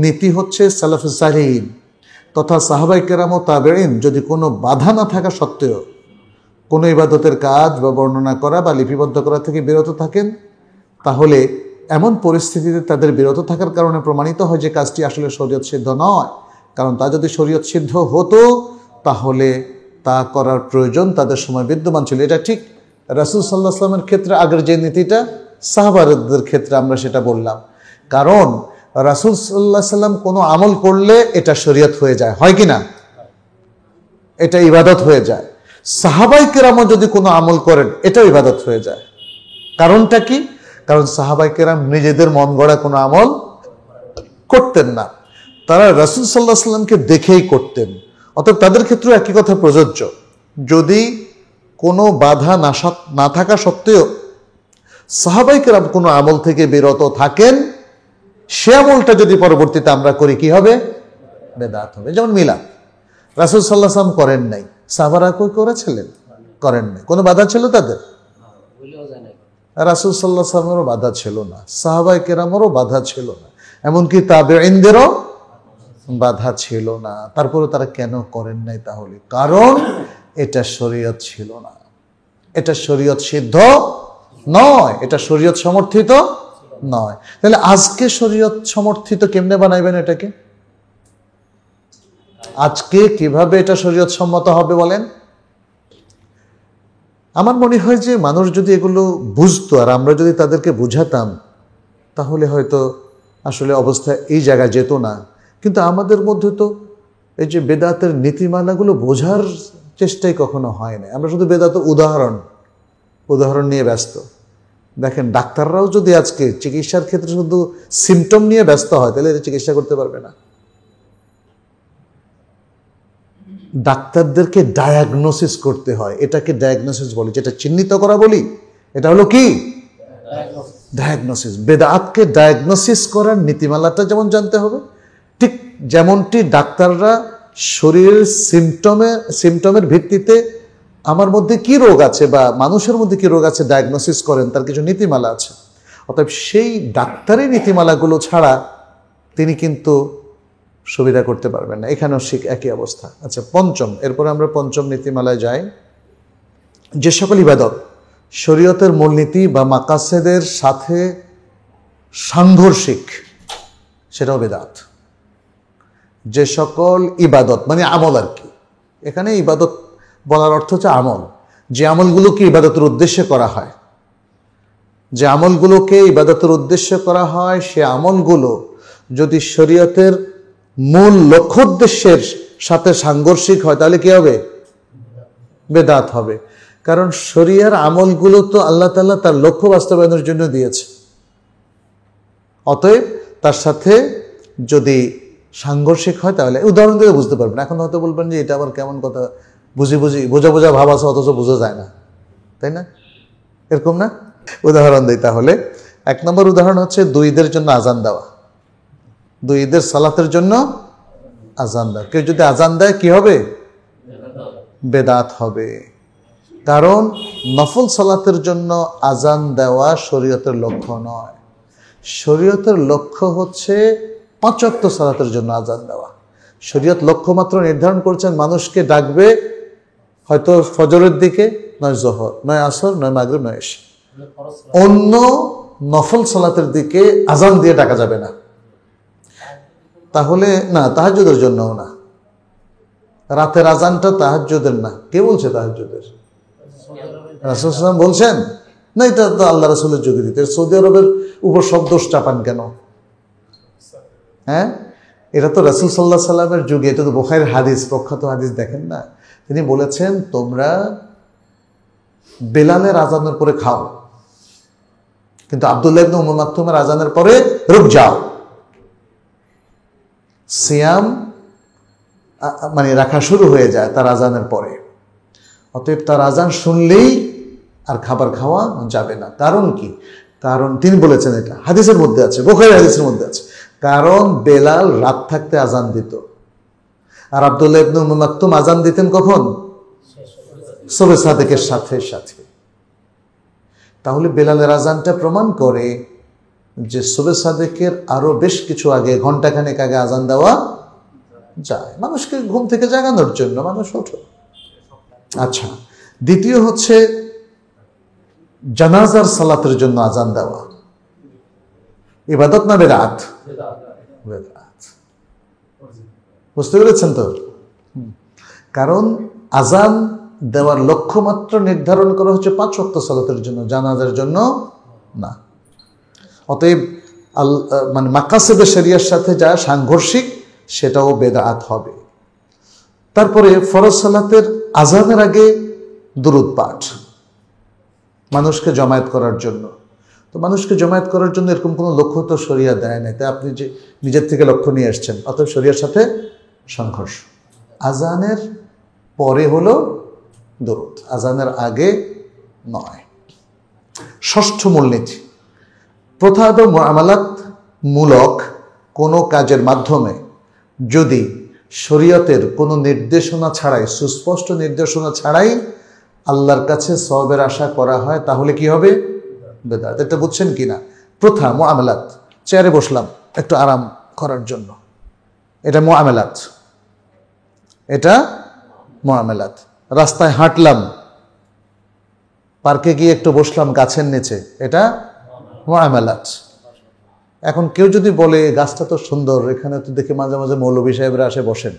নীতি হচ্ছে সালাফুস সালিহিন তথা সাহাবায়ে কেরাম ও তাবেঈন যদি কোনো বাধা না থাকা সত্ত্বেও কোনো ইবাদতের কাজ বা বর্ণনা করা বা লিপিবদ্ধ করা থেকে বিরত থাকেন, তাহলে এমন পরিস্থিতিতে তাদের বিরত থাকার কারণে প্রমাণিত হয় যে কাজটি আসলে শরীয়ত সিদ্ধ নয়। কারণ তা যদি শরীয়ত সিদ্ধ হতো তাহলে তা করার প্রয়োজন তাদের সময় বিদ্যমান ছিল। এটা ঠিক রাসূল সাল্লাল্লাহু আলাইহি ওয়াসাল্লামের ক্ষেত্রে আগের যে নীতিটা, সাহাবাদের ক্ষেত্রে আমরা সেটা বললাম। কারণ রাসূল সাল্লাল্লাহু আলাইহি ওয়াসাল্লাম কোনো আমল করলে এটা শরীয়ত হয়ে যায়, হয় কি না? এটা ইবাদত হয়ে যায়। সাহাবায়ে কেরামও যদি কোনো আমল করেন এটাও ইবাদত হয়ে যায়। কারণটা কি? কারণ সাহাবায়ে কেরাম নিজেদের মন গড়া কোনো আমল করতেন না, তারা রাসূল সাল্লাল্লাহু আলাইহি ওয়াসাল্লামকে দেখেই করতেন। অতএব তাদের ক্ষেত্রেও একই কথা প্রযোজ্য। যদি কোনো বাধা না থাকা সত্ত্বেও সাহাবায়ে কেরাম কোনো আমল থেকে বিরত থাকেন, সে আমলটা যদি পরবর্তীতে আমরা করি কি হবে? বেদাত হবে। যেমন মিলাদ, রাসূল সাল্লাল্লাহু আলাইহি ওয়াসাল্লাম করেন নাই, সাহাবারা কই করেছিলেন? করেন নাই। কোনো বাধা ছিল তাদের? রাসূল সাল্লাল্লাহু আলাইহি ওয়াসাল্লামেরও বাধা ছিল না, সাহাবায়ে কেরামেরও বাধা ছিল না, এমনকি তাবেঈনদেরও বাধা ছিল না। তারপরে তারা কেন করেন নাই? তাহলে কারণ এটা শরীয়ত ছিল না, এটা শরীয়ত সিদ্ধ নয়, এটা শরীয়ত সমর্থিত নয়। তাহলে আজকে শরীয়ত সমর্থিত কেমনে বানাইবেন এটাকে? আজকে কিভাবে এটা শরীয়ত সম্মত হবে বলেন? আমার মনে হয় যে মানুষ যদি এগুলো বুঝতো আর আমরা যদি তাদেরকে বুঝাতাম তাহলে হয়তো আসলে অবস্থা এই জায়গায় যেত না। কিন্তু আমাদের মধ্যে তো এই যে বেদাতের নীতিমালাগুলো বোঝার চেষ্টাই কখনো হয় না। আমরা শুধু বেদাতের উদাহরণ নিয়ে ব্যস্ত। দেখেন ডাক্তাররাও যদি আজকে চিকিৎসার ক্ষেত্রে শুধু সিমটম নিয়ে ব্যস্ত হয় তাহলে এটা চিকিৎসা করতে পারবে না। ডাক্তারদেরকে ডায়াগনোসিস করতে হয়, এটাকে ডায়াগনোসিস বলি, যেটা চিহ্নিত করা বলি এটা হলো কি? ডায়াগনোসিস। বেদাতকে ডায়াগনোসিস করার নীতিমালাটা যেমন জানতে হবে, ঠিক যেমনটি ডাক্তাররা শরীরের সিমটমের ভিত্তিতে আমার মধ্যে কি রোগ আছে বা মানুষের মধ্যে কি রোগ আছে ডায়াগনোসিস করেন, তার কিছু নীতিমালা আছে। অতএব সেই ডাক্তারি নীতিমালাগুলো ছাড়া তিনি কিন্তু সুবিধা করতে পারবেন না। এখানেও একই অবস্থা। আচ্ছা, পঞ্চম, এরপরে আমরা পঞ্চম নীতিমালায় যাই। যে সকল ইবাদত শরীয়তের মূলনীতি বা মাকাসেদের সাথে সাংঘর্ষিক, সেটাও বেদাত। যে সকল ইবাদত মানে আমল আর কি, এখানে ইবাদত বলার অর্থ হচ্ছে আমল। যে আমলগুলোকে ইবাদতের উদ্দেশ্যে করা হয়, যে আমলগুলোকে ইবাদতের উদ্দেশ্যে করা হয়, সে আমলগুলো যদি শরীয়তের মূল লক্ষ্য উদ্দেশ্যের সাথে সাংঘর্ষিক হয় তাহলে কি হবে? বেদাত হবে। কারণ শরিয়ার আমলগুলো তো আল্লাহ তাআলা তার লক্ষ্য বাস্তবায়নের জন্য দিয়েছে, অতএব তার সাথে যদি সাংঘর্ষিক হয় তাহলে, উদাহরণ দিয়ে বুঝতে পারবেন। এখন হয়তো বলবেন যে এটা আবার কেমন কথা, বোঝা ভাব আছে অথচ বোঝা যায় না, তাই না? এরকম না? উদাহরণ দিই তাহলে। 1 নম্বর উদাহরণ হচ্ছে 2 ঈদের জন্য আজান দেওয়া। 2 ঈদের সালাতের জন্য আজান দেওয়া। কেউ যদি আজান দেয় কি হবে? বেদাত হবে। কারণ নফল সালাতের জন্য আজান দেওয়া শরীয়তের লক্ষ্য নয়। শরীয়তের লক্ষ্য হচ্ছে 5 ওয়াক্ত সালাতের জন্য আজান দেওয়া। শরীয়ত লক্ষ্যমাত্র নির্ধারণ করছেন মানুষকে ডাকবে হয়তো ফজরের দিকে, নয় জোহর, নয় আসর, নয় মাগরিব, নয় ইশা। অন্য নফল সালাতের দিকে আজান দিয়ে ডাকা যাবে না। তাহলে না, তাহাজ্জুদের জন্যও না। রাতের আজানটা তাহাজ্জুদের না। কে বলছে তাহাজ্জুদের? রাসূল সাল্লাল্লাহু আলাইহি ওয়াসাল্লাম বলছেন না। এটা তো আল্লাহ রাসূলের যুগে দিতে। সৌদি আরবের উপর সব দোষ চাপান কেন? হ্যাঁ, এটা তো রাসূল সাল্লাল্লাহু আলাইহি ওয়াসাল্লামের যুগে, এটা তো বুখারীর হাদিস, প্রখ্যাত হাদিস। দেখেন না, তিনি বলেছেন তোমরা বেলালের আজানের পরে খাও, কিন্তু আব্দুল্লাহ ইবনে উম্মে মাকতুমের আজানের পরে রুক যাও। সিয়াম মানে রাখা শুরু হয়ে যায় তার আজানের পরে। অতএব তার আজান শুনলেই আর খাবার খাওয়া যাবে না। কারণ কি? কারণ তিনি বলেছেন, এটা হাদিসের মধ্যে আছে, বুখারী হাদিসের মধ্যে আছে। কারণ বেলাল রাত থাকতে আজান দিত, আর আব্দুল্লাহ ইবনে উম্মে মাকতুম আজান দিতেন কখন? সুবহে সাদেকের সাথে সাথে। তাহলে বেলালের আজানটা প্রমাণ করে যে সুবহে সাদেকের আরো বেশ কিছু আগে, ঘন্টাখানেক আগে আজান দেওয়া যায়, মানুষকে ঘুম থেকে জাগানোর জন্য। মানুষ ওঠো। আচ্ছা, দ্বিতীয় হচ্ছে জানাজার সালাতের জন্য আজান দেওয়া। ইবাদত না বেদাত? বেদাত। বুঝতে পেরেছেন তো? কারণ আজান দেওয়ার লক্ষ্যমাত্র নির্ধারণ করা হচ্ছে 5 ওয়াক্ত সালাতের জন্য, জানাজার জন্য না। অতএব মানে মাকাসেদে শরিয়ার সাথে যা সাংঘর্ষিক সেটাও বেদাত হবে। তারপরে ফরজ সালাতের আজানের আগে দুরূদ পাঠ, মানুষকে জমায়েত করার জন্য। তো মানুষকে জমায়েত করার জন্য এরকম কোনো লক্ষ্য তো শরিয়া দেয় নাই, তাই আপনি যে নিজের থেকে লক্ষ্য নিয়ে এসছেন, অতএব শরিয়ার সাথে সংঘর্ষ। আজানের পরে হলো দুরূদ, আজানের আগে নয়। ষষ্ঠ মূলনীতি, প্রথাগত মুআমালাত মূলক কোনো কাজের মাধ্যমে যদি শরীয়তের কোনো নির্দেশনা ছাড়াই, সুস্পষ্ট নির্দেশনা ছাড়াই আল্লাহর কাছে সওয়াবের আশা করা হয় তাহলে কি হবে? বেদাত। এটা বুঝছেন কিনা? প্রথা, মুআমালাত, চেয়ারে বসলাম একটু আরাম করার জন্য, এটা মুআমালাত। এটা মুআমালাত। রাস্তায় হাঁটলাম, পার্কে গিয়ে একটু বসলাম গাছের নিচে, এটা মুআমালাত। এখন কেউ যদি বলে গাছটা তো সুন্দর, এখানে তো দেখে মাঝে মাঝে মৌলভী সাহেবরা আসে বসেন,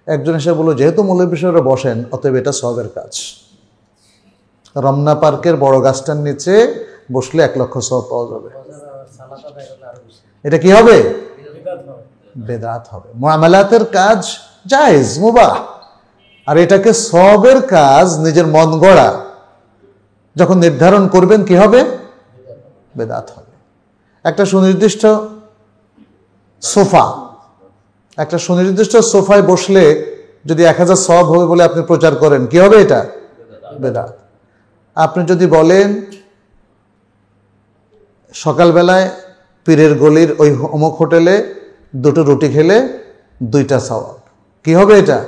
একজন এসে বলল যেহেতু মৌলভী সাহেবরা বসেন অতএব এটা সওয়াবের কাজ। রমনা পার্কের বড় গাছটার নিচে বসলে 1 লক্ষ সওয়াব পাওয়া যাবে। এটা কি হবে? বেদাত হবে। মুআমালাতের কাজ জায়েজ, মুবাহ, আর এটাকে সওয়াবের কাজ নিজের মন গড়া যখন নির্ধারণ করবেন কি হবে? বেদাত হবে। একটা সুনির্দিষ্ট সোফায় বসলে যদি 1000 সওয়াব হবে বলে আপনি প্রচার করেন, কি হবে? এটা বেদাত। আপনি যদি বলেন সকালবেলায় পীরের গলির ওই অমুক হোটেলে 2টো রুটি খেলে 2টা সওয়াব, কি হবে? এটা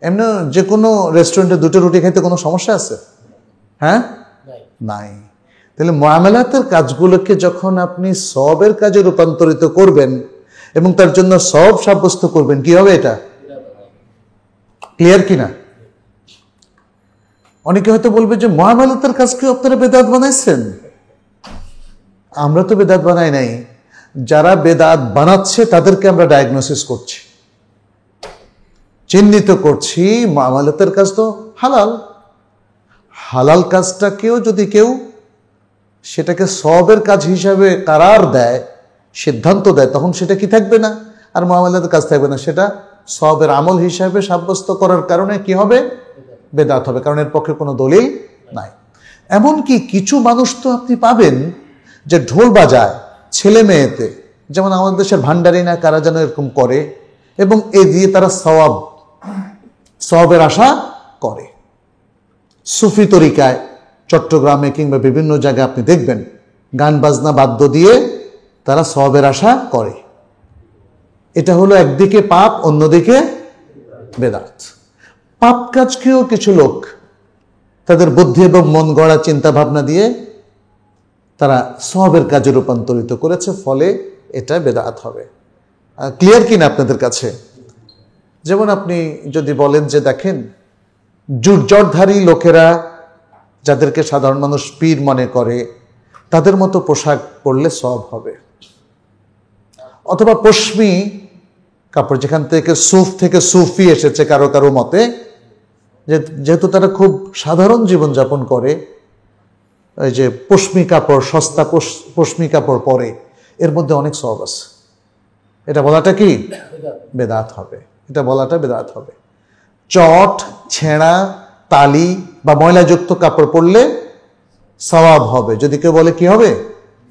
এমনি যে কোনো রেস্টুরেন্টে 2টো রুটি খাইতে কোনো সমস্যা আছে? হ্যাঁ, নাই। তাহলে মুআমালাতের কাজগুলোকে যখন আপনি সওয়াবের কাজে রূপান্তরিত করবেন এবং তার জন্য সওয়াব সাব্যস্ত করবেন, কি হবে এটা? ক্লিয়ার কিনা? অনেকে হয়তো বলবে যে মুআমালাতের কাজকে আপনারা বেদাত বানাইছেন। আমরা তো বেদাত বানাই নাই, যারা বেদাত বানাচ্ছে তাদেরকে আমরা ডায়াগনোসিস করছি, চিহ্নিত করছি। মুআমালাতের কাজ তো হালাল, হালাল কাজটাকেও যদি কেউ সেটাকে সওয়াবের কাজ হিসাবে কারার দেয়, সিদ্ধান্ত দেয়, তখন সেটা কি থাকবে না? আর মুআমালাতের কাজ থাকবে না, সেটা সওয়াবের আমল হিসাবে সাব্যস্ত করার কারণে কি হবে? বেদাত হবে, কারণ এর পক্ষে কোনো দলিল নাই। এমনকি কিছু মানুষ তো আপনি পাবেন যে ঢোল বাজায় ছেলে মেয়েতে, যেমন আমাদের দেশের ভান্ডারি না কারা যেন এরকম করে, এবং এ দিয়ে তারা সওয়াবের আশা করে। সুফি তরিকায় চট্টগ্রামে কিংবা বিভিন্ন জায়গায় আপনি দেখবেন গান বাজনা বাদ্য দিয়ে তারা সওয়াবের আশা করে। এটা হলো একদিকে পাপ, অন্যদিকে বেদাত। পাপ কাজকেও কিছু লোক তাদের বুদ্ধি এবং মন গড়া চিন্তা ভাবনা দিয়ে তারা সওয়াবের কাজে রূপান্তরিত করেছে, ফলে এটা বেদাত হবে। ক্লিয়ার কিনা আপনাদের কাছে? যেমন আপনি যদি বলেন যে দেখেন জুরজটধারী লোকেরা, যাদেরকে সাধারণ মানুষ পীর মনে করে, তাদের মতো পোশাক পরলে সওয়াব হবে। অথবা পশমি কাপড়, যেখান থেকে সুফ থেকে সুফি এসেছে কারো কারো মতে, যেহেতু তারা খুব সাধারণ জীবনযাপন করে, এই যে পশমি কাপড়, সস্তা পশমি কাপড় পরে, এর মধ্যে অনেক সওয়াব আছে। এটা বলাটা কি বেদাত হবে? এটা বলাটা বেদাত হবে। চট, ছেঁড়া, তালি বা ময়লাযুক্ত কাপড় পরলে সওয়াব হবে, যদি কেউ বলে কি হবে?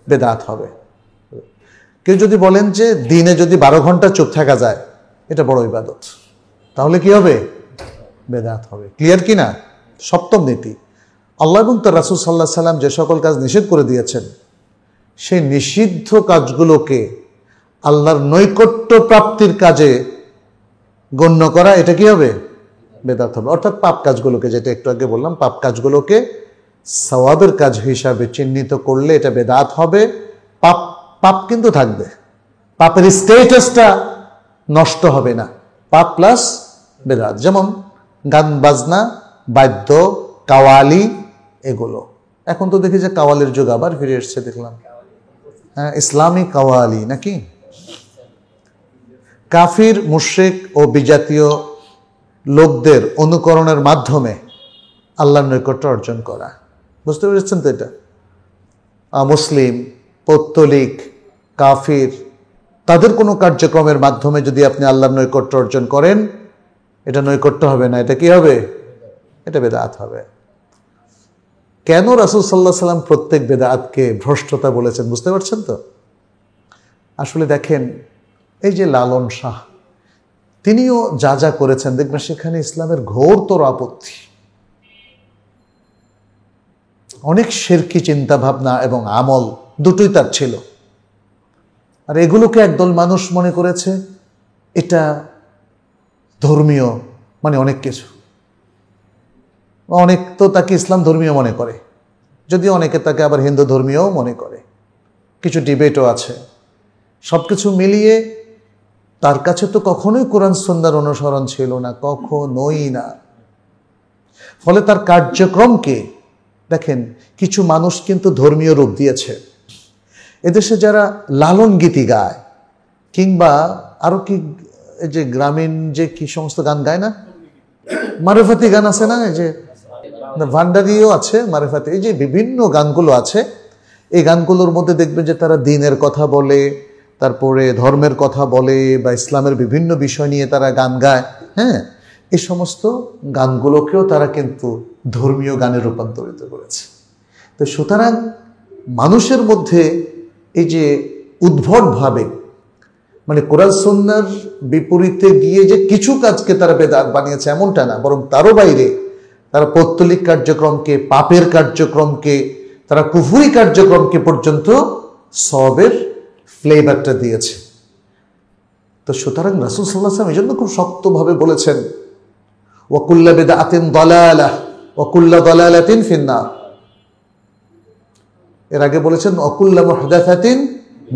বেদাত হবে। কেউ যদি বলেন যে দিনে যদি 12 ঘন্টা চুপ থাকা যায়, এটা বড় ইবাদত, তাহলে কি হবে? বেদাত হবে। ক্লিয়ার কিনা? সপ্তম নীতি, আল্লাহ এবং তার রাসূল সাল্লাল্লাহু আলাইহি সাল্লাম যে সকল কাজ নিষেধ করে দিয়েছেন, সেই নিষিদ্ধ কাজগুলোকে আল্লাহর নৈকট্য প্রাপ্তির কাজে গণ্য করা, এটা কি হবে? বেদাত হবে। অর্থাৎ পাপ কাজগুলোকে, যেটা একটু আগে বললাম, পাপ কাজগুলোকে সওয়াবের কাজ হিসাবে চিহ্নিত করলে এটা বেদাত হবে। পাপ পাপ কিন্তু থাকবে, পাপের স্ট্যাটাসটা নষ্ট হবে না। পাপ প্লাস বেদাত, যেমন গান বাজনা, বাদ্য, কাওয়ালি, এগুলো। এখন তো দেখি যে কাওয়ালির যুগ আবার ফিরে এসছে, দেখলাম। হ্যাঁ, ইসলামী কাওয়ালি নাকি? কাফির, মুশরিক ও বিজাতীয় লোকদের অনুকরণের মাধ্যমে আল্লাহর নৈকট্য অর্জন করা। বুঝতে পেরেছেন তো? এটা মুসলিম, পৌত্তলিক, কাফির, তাদের কোনো কার্যক্রমের মাধ্যমে যদি আপনি আল্লাহর নৈকট্য অর্জন করেন, এটা নৈকট্য হবে না, এটা কি হবে? এটা বেদাত হবে। কেন রাসূল সাল্লাল্লাহু আলাইহি সাল্লাম প্রত্যেক বেদাতকে ভ্রষ্টতা বলেছেন? বুঝতে পারছেন তো? আসলে দেখেন, এই যে লালন শাহ, তিনিও যা যা করেছেন, দেখবেন সেখানে ইসলামের ঘোরতর আপত্তি, অনেক শিরকি চিন্তা ভাবনা এবং আমল দুটোই তার ছিল। আর এগুলোকে একদল মানুষ মনে করেছে এটা ধর্মীয়, মানে অনেক কিছু। অনেক তো তাকে ইসলাম ধর্মীয় মনে করে, যদিও অনেকে তাকে আবার হিন্দু ধর্মীয়ও মনে করে। কিছু ডিবেটও আছে। সব কিছু মিলিয়ে তার কাছে তো কখনোই কোরআন সুন্নাহর অনুসরণ ছিল না, কখনোই না। ফলে তার কার্যক্রমকে দেখেন, কিছু মানুষ কিন্তু ধর্মীয় রূপ দিয়েছে। এদেশে যারা লালন গীতি গায়, কিংবা আরো কি, এই যে গ্রামীণ যে কি সমস্ত গান গায় না, মারেফাতি গান আছে না, এই যে ভান্ডারিও আছে, মারেফাতি, এই যে বিভিন্ন গানগুলো আছে, এই গানগুলোর মধ্যে দেখবেন যে তারা দ্বীনের কথা বলে, তারপরে ধর্মের কথা বলে, বা ইসলামের বিভিন্ন বিষয় নিয়ে তারা গান গায়। হ্যাঁ, এই সমস্ত গানগুলোকেও তারা কিন্তু ধর্মীয় গানে রূপান্তরিত করেছে। তো সুতরাং মানুষের মধ্যে এই যে উদ্ভটভাবে, মানে কোরআন সুন্নাহর বিপরীতে গিয়ে যে কিছু কাজকে তারা বেদাত বানিয়েছে এমনটা না, বরং তারও বাইরে তারা পৌত্তলিক কার্যক্রমকে, পাপের কার্যক্রমকে, তারা কুফরি কার্যক্রমকে পর্যন্ত সওয়াবের ফ্লেভারটা দিয়েছে। তো সুতরাং রাসূল সাল্লাল্লাহু আলাইহি ওয়াসাল্লাম এই জন্য খুব শক্তভাবে বলেছেন, ওয়া কুল্লু বিদআতিন দালালাহ ওয়া কুল্লু দালালাতিন ফিন্নার। এর আগে বলেছেন ওয়া কুল্লু মুহদাসাতিন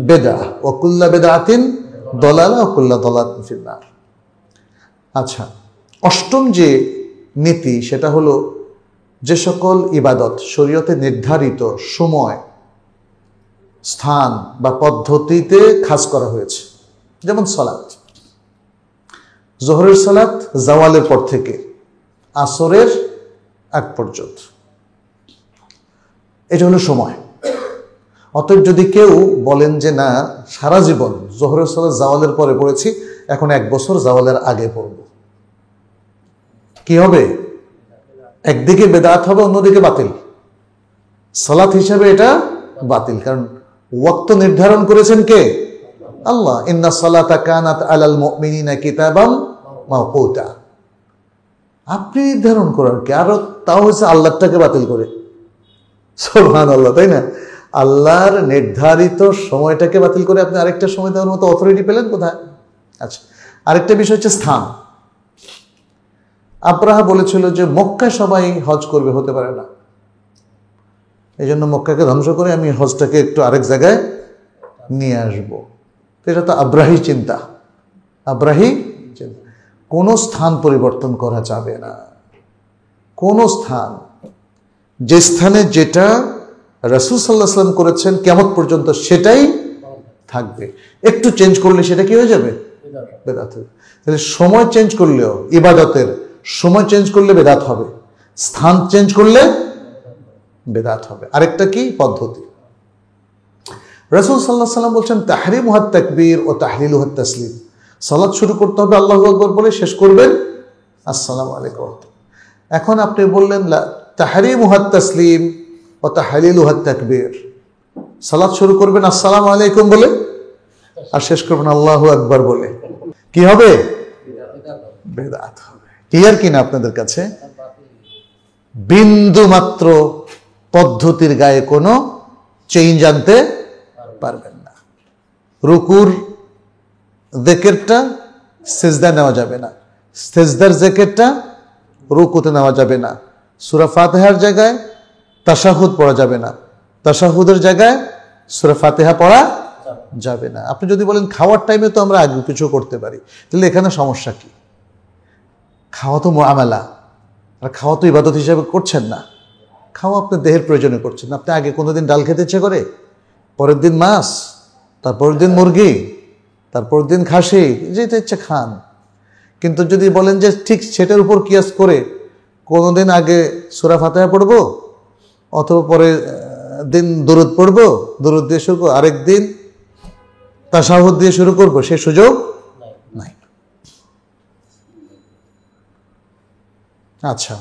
বিদআহ ওয়া কুল্লু বিদআতিন দলালা ওয়া কুল্লু দালালাতিন ফিন-নার। আচ্ছা, অষ্টম যে নীতি সেটা হলো যে সকল ইবাদত শরীয়তে নির্ধারিত সময়, স্থান বা পদ্ধতিতে খাস করা হয়েছে, যেমন সালাত। জোহরের সালাত জাওয়ালের পর থেকে আসরের আগ পর্যন্ত, এটা হলো সময়। অতএব যদি কেউ বলেন যে না, সারা জীবন জোহরের সালাত জাওয়ালের পরে পড়েছি, এখন 1 বছর জাওয়ালের আগে পড়ব, কি হবে? একদিকে বেদাত হবে, অন্যদিকে বাতিল। সালাত হিসাবে এটা বাতিল, কারণ ওয়াক্ত নির্ধারণ করেছেন কে? আল্লাহ। ইন্না সালাতা কানাত আলাল মুমিনিনা কিতাবাম মাওকুতা। আপনি নির্ধারণ করার কি? আর তাও হচ্ছে আল্লাহটাকে বাতিল করে। সুবহানাল্লাহ, তাই না? আল্লাহর নির্ধারিত সময়টাকে বাতিল করে আপনি আরেকটা সময় দেওয়ার মতো অথরিটি পেলেন কোথায়? আচ্ছা, আরেকটা বিষয় হচ্ছে স্থান। আব্রাহা বলেছিল যে মক্কায় সবাই হজ করবে, হতে পারে না, এই জন্য মক্কাকে ধ্বংস করে আমি হজটাকে একটু আরেক জায়গায় নিয়ে আসব। এটা তো আব্রাহি চিন্তা, আব্রাহি চিন্তা। কোনো স্থান পরিবর্তন করা যাবে না, কোনো স্থান। যে স্থানে যেটা রাসূল সাল্লাল্লাহু আলাইহি ওয়াসাল্লাম করেছেন কিয়ামত পর্যন্ত সেটাই থাকবে। একটু চেঞ্জ করলে সেটা কি হয়ে যাবে? বেদাত হবে। তাহলে সময় চেঞ্জ করলেও, ইবাদতের সময় চেঞ্জ করলে বেদাত হবে, স্থান চেঞ্জ করলে বেদাত হবে। আরেকটা কি? পদ্ধতি। রাসূল সাল্লাল্লাহু আলাইহি ওয়াসাল্লাম বলছেন তাহরিমুহাত তাকবীর ও তাহলিলুহাত তাসলিম। সালাত শুরু করতে হবে আল্লাহু আকবার বলে, শেষ করবেন আসসালামু আলাইকুম। এখন আপনি বললেন তাহরিমুহাত তাসলিম ও তাহলিলুহাত তাকবীর। সালাত শুরু করবেন আসসালামু আলাইকুম বলে আর শেষ করবেন আল্লাহু আকবার বলে, কি হবে? বেদাত হবে। ক্লিয়ার কিনা আপনাদের কাছে? বিন্দু মাত্র পদ্ধতির গায়ে কোনো চেঞ্জ আনতে পারবেন না। রুকুর যিকিরটা সিজদা নেওয়া যাবে না, সিজদার যিকিরটা রুকুতে নেওয়া যাবে না, সূরা ফাতিহার জায়গায় তাশাহুদ পড়া যাবে না, তাশাহুদের জায়গায় সূরা ফাতিহা পড়া যাবে না। আপনি যদি বলেন খাওয়ার টাইমে তো আমরা আগে কিছু করতে পারি, তাহলে এখানে সমস্যা কি? খাওয়া তো মুআমালা, আর খাওয়া তো ইবাদত হিসেবে করছেন না। খাওয়া আপনার দেহের প্রয়োজনে করছেন। আপনি আগে কোনোদিন ডাল খেতে ইচ্ছে করে, পরের দিন মাছ, তারপরের দিন মুরগি, তারপরের দিন খাসি, যেটা ইচ্ছে খান। কিন্তু যদি বলেন যে ঠিক সেটার উপর কিয়াস করে কোনোদিন আগে সূরা ফাতিহা পড়বো, অথবা পরের দিন দুরূদ পড়বো, দুরূদ দিয়ে শুরু করবো, আরেক দিন তাশাহুদ দিয়ে শুরু করবো, সেই সুযোগ নাই। আচ্ছা,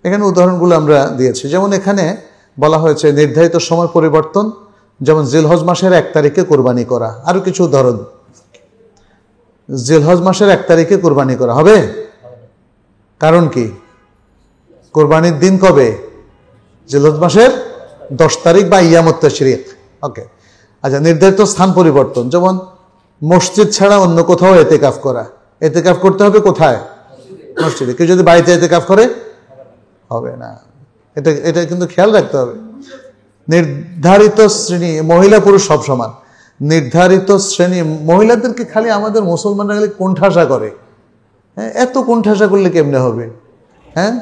এখানে উদাহরণগুলো আমরা দিয়েছি। যেমন এখানে বলা হয়েছে নির্ধারিত সময় পরিবর্তন, যেমন জিলহজ মাসের 1 তারিখে কোরবানি করা। আরো কিছু উদাহরণ, জিলহজ মাসের 1 তারিখে কোরবানি করা হবে, কারণ কি? কোরবানির দিন কবে? জিলহজ মাসের 10 তারিখ বা ইয়ামুত তাশরিক। ওকে, আচ্ছা, নির্ধারিত স্থান পরিবর্তন, যেমন মসজিদ ছাড়া অন্য কোথাও এতেকাফ করা। এতেকাফ করতে হবে কোথায়? মসজিদে। কেউ যদি বাড়িতে এতেকাফ করে হবে না, এটা এটা কিন্তু খেয়াল রাখতে হবে। নির্ধারিত শ্রেণী, মহিলা পুরুষ সব সমান। নির্ধারিত শ্রেণী, মহিলাদেরকে খালি আমাদের মুসলমানরা খালি কোণঠাসা করে। হ্যাঁ, এত কোণঠাসা করলে কেমনে হবে? হ্যাঁ,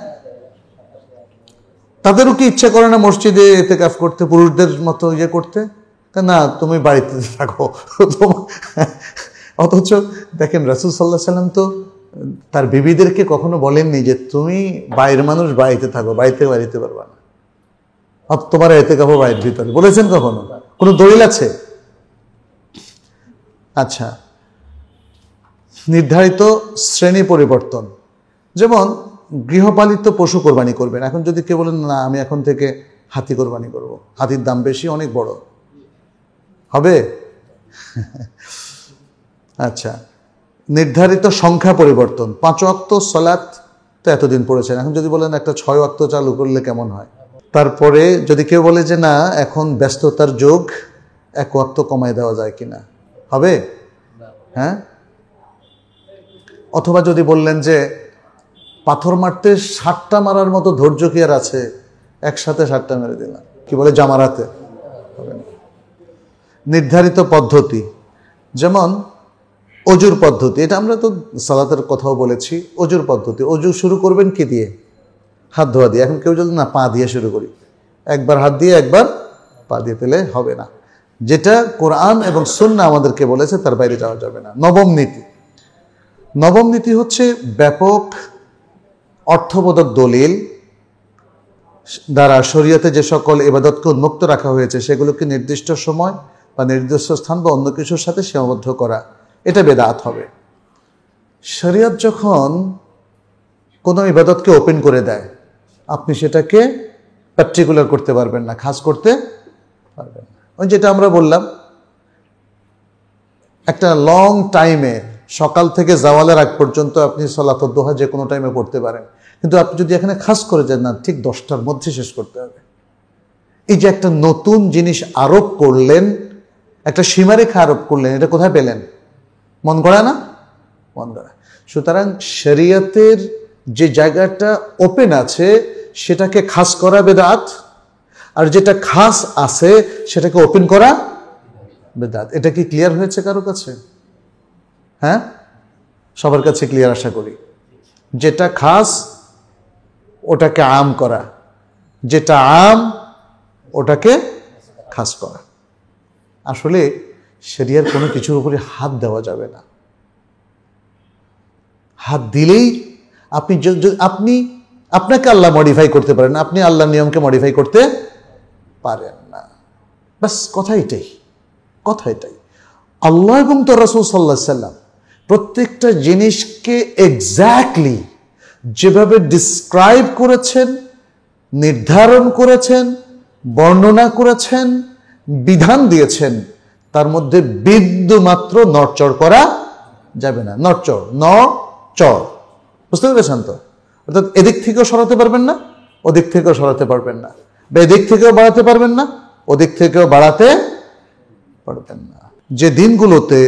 তাদেরও কি ইচ্ছা করে না মসজিদে ইতিকাফ করতে, পুরুষদের মতো ইয়ে করতে? না, তুমি বাড়িতে থাকো। অথচ দেখেন রাসূল সাল্লাল্লাহু আলাইহি ওয়াসাল্লাম তো তার বিবিদেরকে কখনো বলেননি যে তুমি বাইরের মানুষ, বাড়িতে থাকো, বাড়িতে বাড়িতে পারবা না, তোমার ইতিকাফও বাড়ির ভিতরে। বলেছেন কখনো? কোনো দলিল আছে? আচ্ছা, নির্ধারিত শ্রেণী পরিবর্তন, যেমন গৃহপালিত পশু কোরবানি করবেন। এখন যদি কেউ বলেন না আমি এখন থেকে হাতি কোরবানি করব, হাতির দাম বেশি, অনেক বড় হবে। আচ্ছা, নির্ধারিত সংখ্যা পরিবর্তন, 5 ওয়াক্ত সালাত তো এতদিন পড়েছেন, এখন যদি বলেন একটা 6 ওয়াক্ত চালু করলে কেমন হয়? তারপরে যদি কেউ বলে যে না এখন ব্যস্ততার যুগ, 1 ওয়াক্ত কমায় দেওয়া যায় কিনা, হবে? হ্যাঁ। অথবা যদি বললেন যে পাথর মারতে 60টা মারার মতো ধৈর্য কি আর আছে, একসাথে 60টা মেরে দিলাম, কি বলে জামারাতে, হবে না। নির্ধারিত পদ্ধতি, যেমন অজুর পদ্ধতি, এটা আমরা তো সালাতের কথাও বলেছি। অজুর পদ্ধতি, অজু শুরু করবেন কি দিয়ে? হাত ধোয়া দিয়ে। এখন কেউ যদি না পা দিয়ে শুরু করি, একবার হাত দিয়ে একবার পা দিয়ে, তাহলে হবে না। যেটা কোরআন এবং সুন্নাহ আমাদেরকে বলেছে তার বাইরে যাওয়া যাবে না। নবম নীতি হচ্ছে ব্যাপক অর্থবোধক দলিল দ্বারা শরীয়তে যে সকল ইবাদতকে উন্মুক্ত রাখা হয়েছে সেগুলোকে নির্দিষ্ট সময় বা নির্দিষ্ট স্থান বা অন্য কিছুর সাথে সীমাবদ্ধ করা, এটা বেদাত হবে। শরীয়ত যখন কোনো ইবাদতকে ওপেন করে দেয়, আপনি সেটাকে পার্টিকুলার করতে পারবেন না, খাস করতে পারবেন না। ওই যেটা আমরা বললাম, একটা লং টাইমে সকাল থেকে জাওয়ালের আগ পর্যন্ত আপনি সালাতুদ দুহা যে কোনো টাইমে পড়তে পারেন, কিন্তু আপনি যদি এখানে খাস করে যান না, ঠিক 10টার মধ্যে শেষ করতে হবে। এই যে একটা নতুন জিনিস আরোপ করলেন, একটা সীমারেখা আরোপ করলেন, এটা কোথায় পেলেন? মন গড়া না? মন গড়া। সুতরাং শরীয়তের যে জায়গাটা ওপেন আছে সেটাকে খাস করা বেদাত, আর যেটা খাস আছে সেটাকে ওপেন করা বেদাত। এটা কি ক্লিয়ার হয়েছে কারো কাছে? হ্যাঁ, সবার কাছে ক্লিয়ার আশা করি। যেটা খাস ওটাকে আম করা, যেটা আম ওটাকে খাস করা। আসলে শরিয়ার কোনো কিছুর উপরে হাত দেওয়া যাবে না। হাত দিলেই আপনাকে আল্লাহ মডিফাই করতে পারেন, আপনি আল্লাহর নিয়মকে মডিফাই করতে পারেন না। বাস কথা এটাই। আল্লাহ এবং তার রাসূল সাল্লাল্লাহু আলাইহি সাল্লাম প্রত্যেকটা জিনিসকে এক্স্যাক্টলি যেভাবে ডিসক্রাইব করেছেন, নির্ধারণ করেছেন, বর্ণনা করেছেন, বিধান দিয়েছেন, তার মধ্যে বিন্দু মাত্র নড়চড় করা যাবে না। নড়চড়, বুঝতে পেরেছেন তো? অর্থাৎ এদিক থেকেও সরাতে পারবেন না, ওদিক থেকেও সরাতে পারবেন না, বা এদিক থেকেও বাড়াতে পারবেন না, ওদিক থেকেও বাড়াতে পারবেন না। যে দিনগুলোতে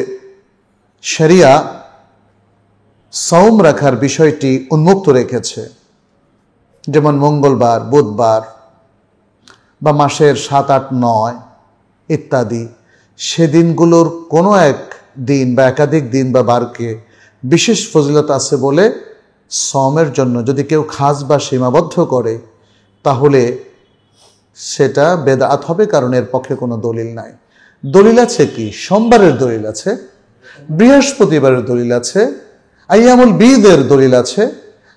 শরিয়া সাওম রাখার বিষয়টি উন্মুক্ত রেখেছে, যেমন মঙ্গলবার, বুধবার বা মাসের 7, 8, 9 ইত্যাদি, সেদিনগুলোর কোনো এক দিন বা একাধিক দিন বা বারকে বিশেষ ফজিলত আছে বলে সাওমের জন্য যদি কেউ খাস বা সীমাবদ্ধ করে, তাহলে সেটা বেদাত হবে, কারণ এর পক্ষে কোনো দলিল নাই। দলিল আছে কি? সোমবারের দলিল আছে, বৃহস্পতিবারের দলিল আছে, আইয়ামুল বীদের দলিল আছে,